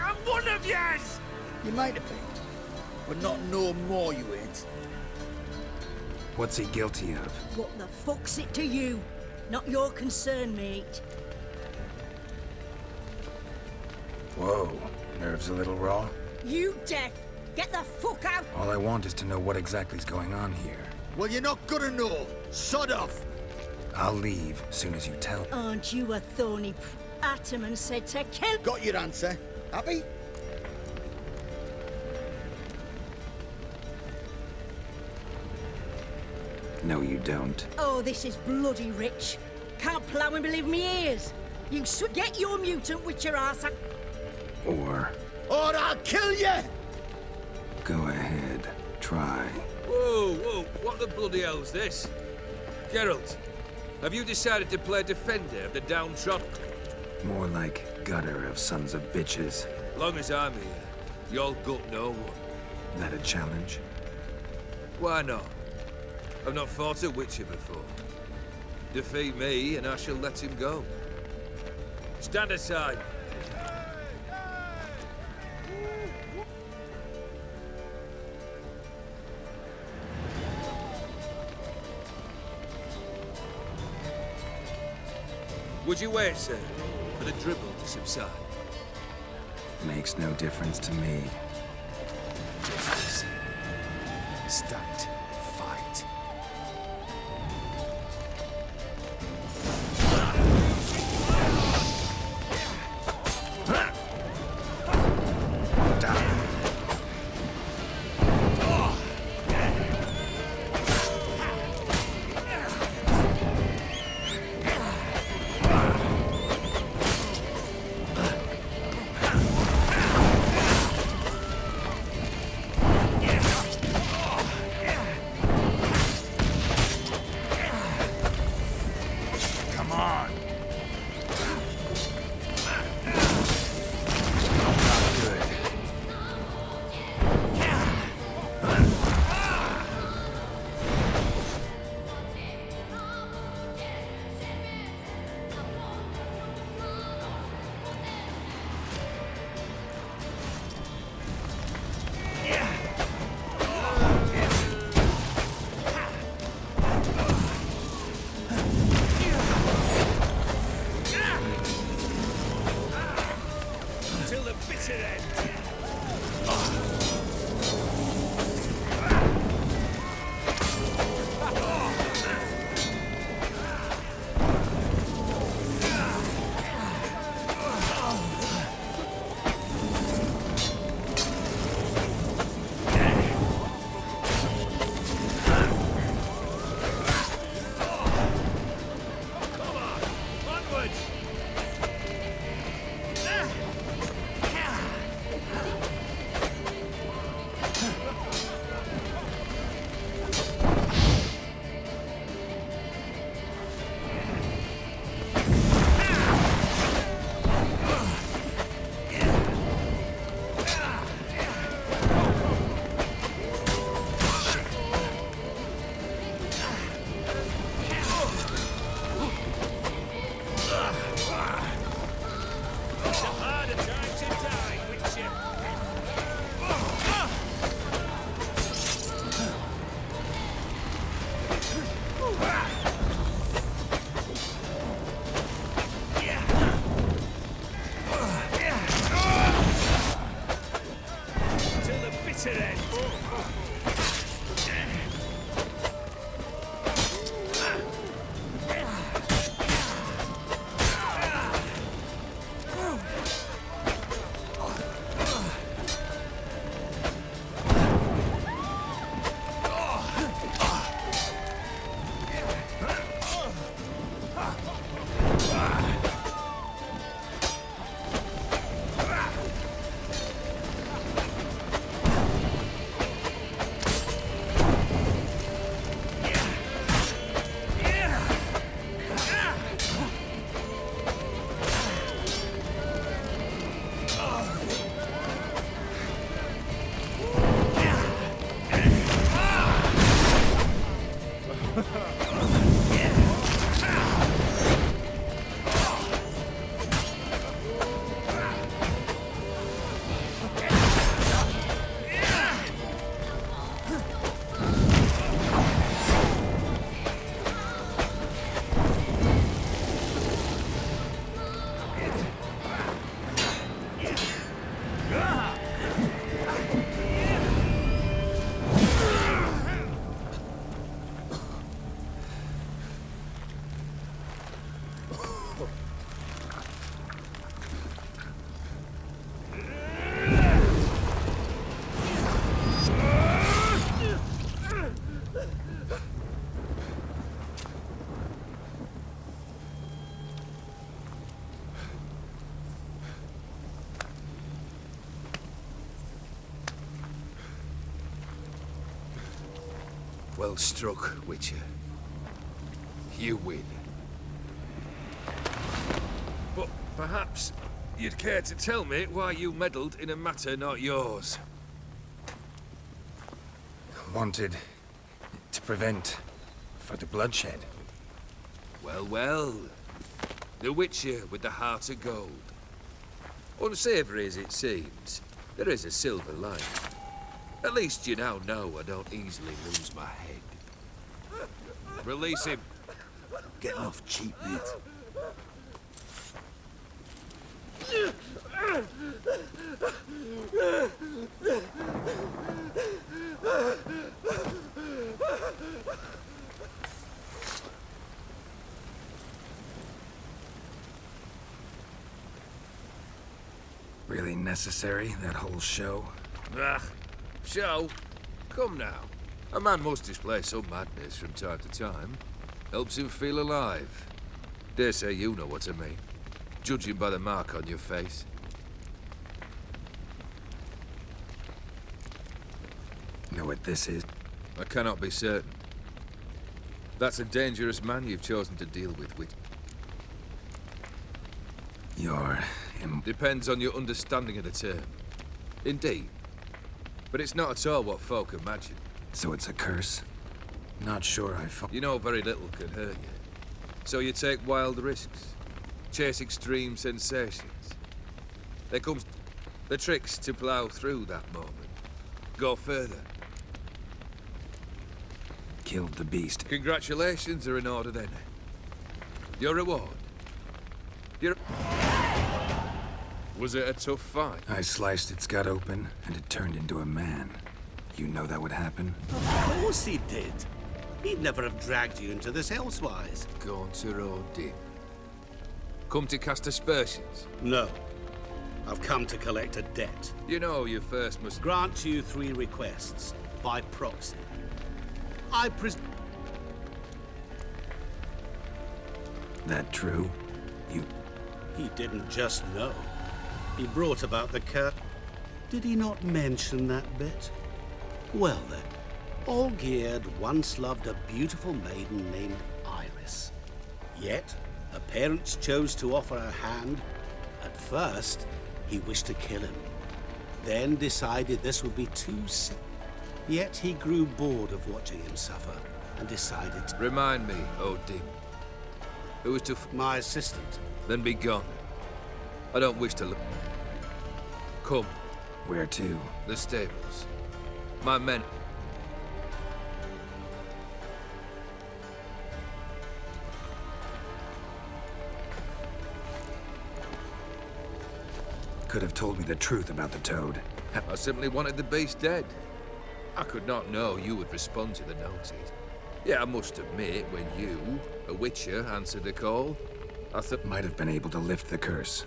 I'm one of yous! You might have been, but not no more you ain't. What's he guilty of? What the fuck's it to you? Not your concern, mate. Whoa, nerves a little raw? You deaf! Get the fuck out! All I want is to know what exactly's going on here. Well, you're not gonna know. Sod off. I'll leave soon as you tell me. Aren't you a thorny Ataman said to kill? Got your answer. Happy? No, you don't. Oh, this is bloody rich. Can't plough and believe me ears. You get your mutant witcher ass. Or I'll kill you! go ahead, try. Whoa, whoa, what the bloody hell's this? Geralt, have you decided to play defender of the downtrodden? More like gutter of sons of bitches. Long as I'm here, you'll gut no one. That a challenge? Why not? I've not fought a witcher before. Defeat me and I shall let him go. Stand aside. Would you wait, sir, for the dribble to subside? Makes no difference to me. Just stand and fight. Well struck, Witcher. You win. But perhaps you'd care to tell me why you meddled in a matter not yours. Wanted to prevent further bloodshed. Well, well. The Witcher with the heart of gold. Unsavory as it seems, there is a silver lining. At least you now know I don't easily lose my head. Release him. Getting off cheap, mate. Really necessary, that whole show? Ah, show? Come now. A man must display some madness from time to time. Helps him feel alive. Dare say you know what I mean. Judging by the mark on your face. Know what this is? I cannot be certain. That's a dangerous man you've chosen to deal with. You're... Depends on your understanding of the term. Indeed. But it's not at all what folk imagine. So it's a curse? Not sure You know very little can hurt you. So you take wild risks. Chase extreme sensations. There comes the tricks to plough through that moment. Go further. Killed the beast. Congratulations are in order then. Your reward. Was it a tough fight? I sliced its gut open, and it turned into a man. You know that would happen? Of course he did. He'd never have dragged you into this elsewise. Gaunter Odin. Come to cast aspersions? No. I've come to collect a debt. You know you first must... Grant you 3 requests, by proxy. I That true? He didn't just know. He brought about the curse. Did he not mention that bit? Well then, Olgierd once loved a beautiful maiden named Iris. Yet, her parents chose to offer her hand. At first, he wished to kill him. Then decided this would be too sick. Yet he grew bored of watching him suffer and decided to... Remind me, Odin. Who was to... My assistant. Then be gone. I don't wish to look... Come. Where to? The stables. My men... Could have told me the truth about the toad. I simply wanted the beast dead. I could not know you would respond to the notice. Yeah, I must admit, when you, a Witcher, answered the call, I thought... Might have been able to lift the curse.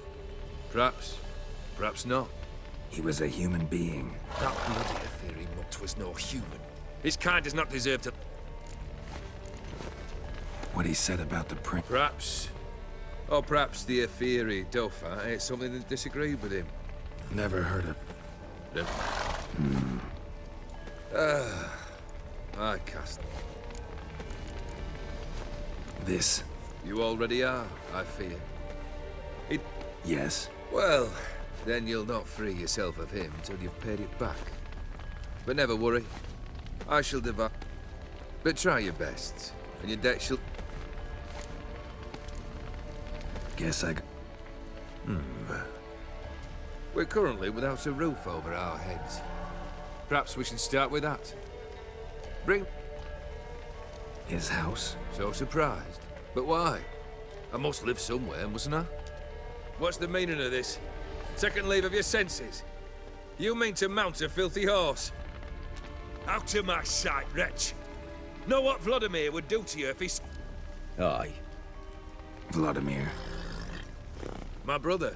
Perhaps. Perhaps not. He was a human being. That bloody Aetheri mutt was no human. His kind does not deserve to... What he said about the prince... Perhaps. Or perhaps the Aetheri Dauphin ate something that disagreed with him. Never heard of... I cast... This? You already are, I fear. Yes. Well, then you'll not free yourself of him till you've paid it back. But never worry. I shall divide... But try your best, and your debt shall... Guess I... We're currently without a roof over our heads. Perhaps we should start with that. Bring... His house? So surprised. But why? I must live somewhere, mustn't I? What's the meaning of this? Second leave of your senses? You mean to mount a filthy horse? Out of my sight, wretch! Know what Vladimir would do to you if he's... Aye. Vladimir. My brother.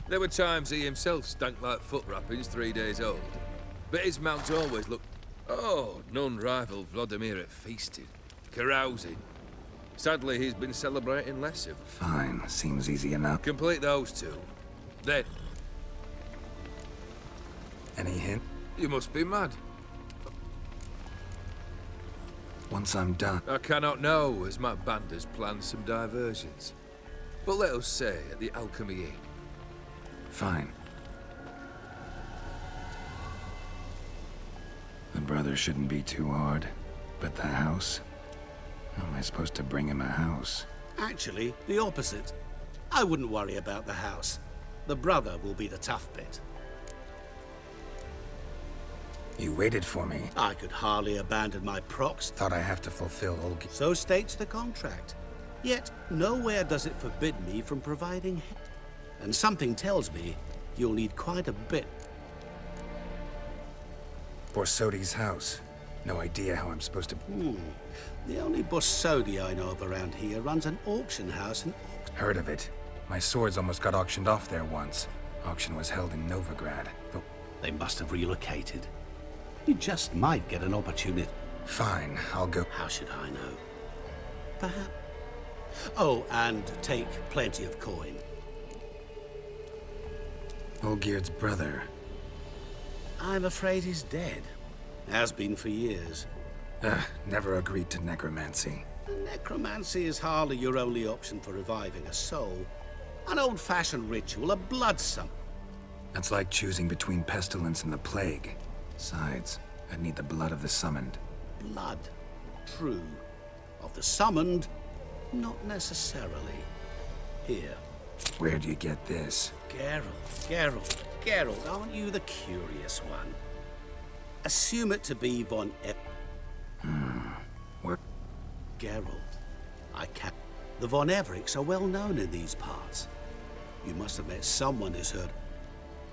There were times he himself stank like foot wrappings 3 days old. But his mount always looked... Oh, none rival Vladimir at feasting, carousing. Sadly, he's been celebrating less of... Fine, seems easy enough. Complete those 2. Then... Any hint? You must be mad. Once I'm done... I cannot know, as my band has planned some diversions. But let us say at the Alchemy Inn. Fine. The brother shouldn't be too hard. But the house? How am I supposed to bring him a house? Actually, the opposite. I wouldn't worry about the house. The brother will be the tough bit. You waited for me. I could hardly abandon my procs. Thought I have to fulfill all... So states the contract. Yet, nowhere does it forbid me from providing help. And something tells me you'll need quite a bit. Borsodi's house. No idea how I'm supposed to... The only Borsodi I know of around here runs an auction house in... Heard of it. My swords almost got auctioned off there once. Auction was held in Novigrad. They must have relocated. You just might get an opportunity. Fine, I'll go. How should I know? Perhaps. Oh, and take plenty of coin. Olgierd's brother. I'm afraid he's dead. Has been for years. Never agreed to necromancy. Necromancy is hardly your only option for reviving a soul. An old-fashioned ritual, a blood sum. That's like choosing between pestilence and the plague. Besides, I'd need the blood of the summoned. Blood, true. Of the summoned, not necessarily. Here. Where'd you get this? Geralt, aren't you the curious one? Assume it to be Von Where? Geralt, I can't... The Von Evericks are well known in these parts. You must have met someone who's heard...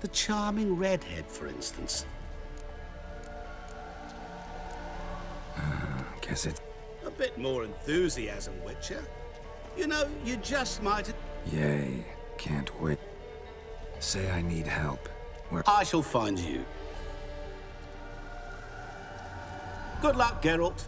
The charming redhead, for instance. Guess it's... A bit more enthusiasm, Witcher. You know, you just might... Yay. Can't wait. Say I need help. Where... I shall find you. Good luck, Geralt.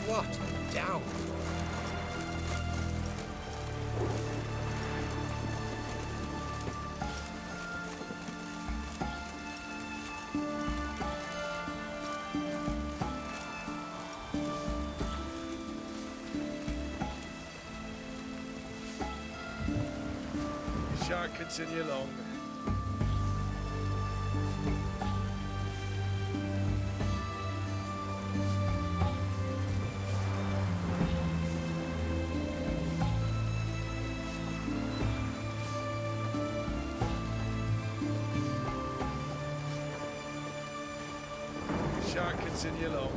What? Down. Shall continue along. Shall continue along.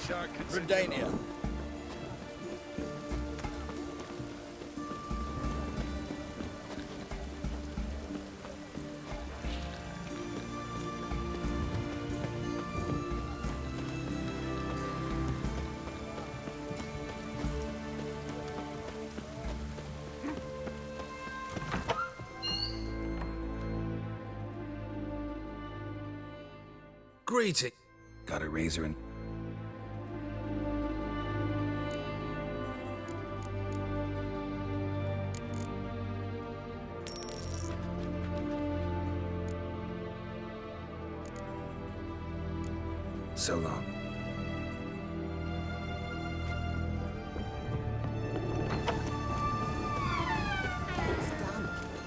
Shall Redania. Greeting. Got a razor and... So long.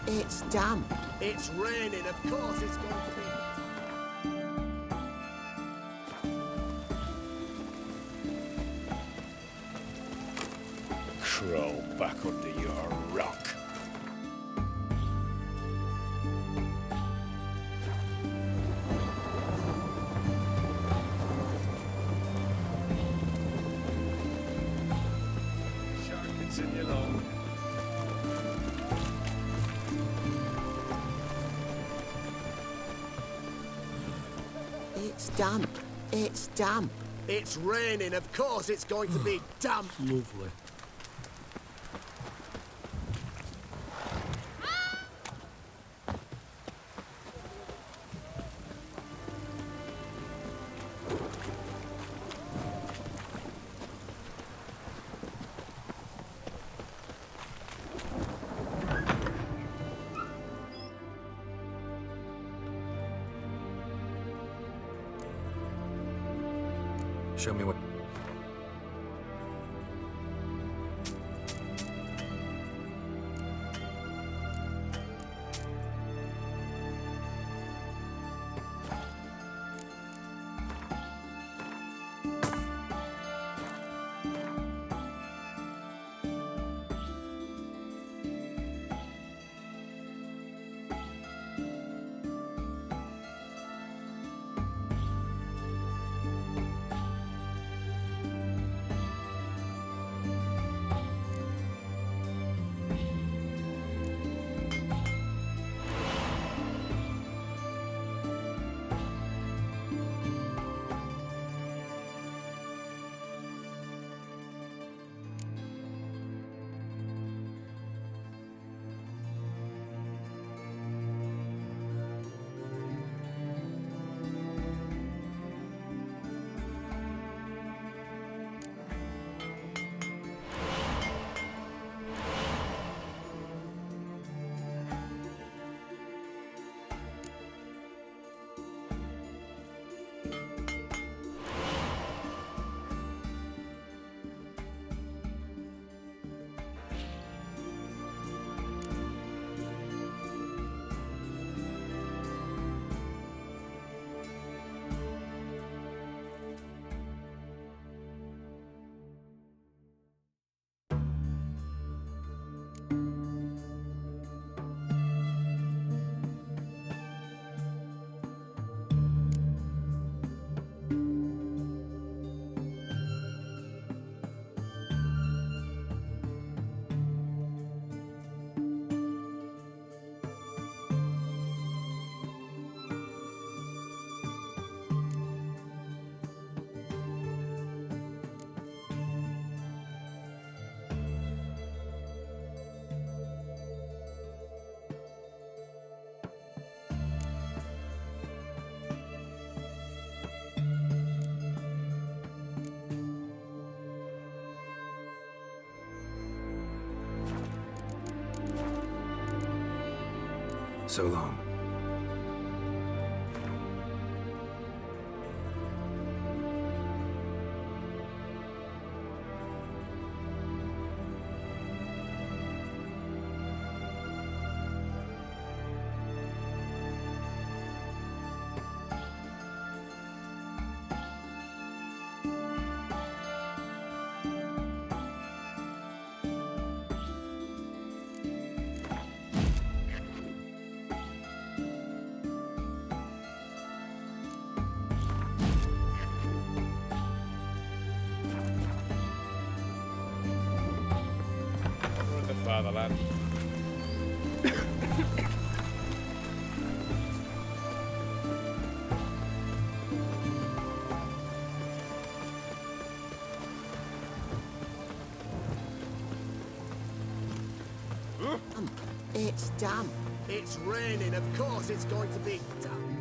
It's damp. It's raining, of course it's going to be. Crawl back under your rock. Shark can send you along. It's damp. It's damp. It's raining, of course it's going to be damp. Lovely. Show me what... So long. fatherland. It's damp. It's raining, of course it's going to be damp.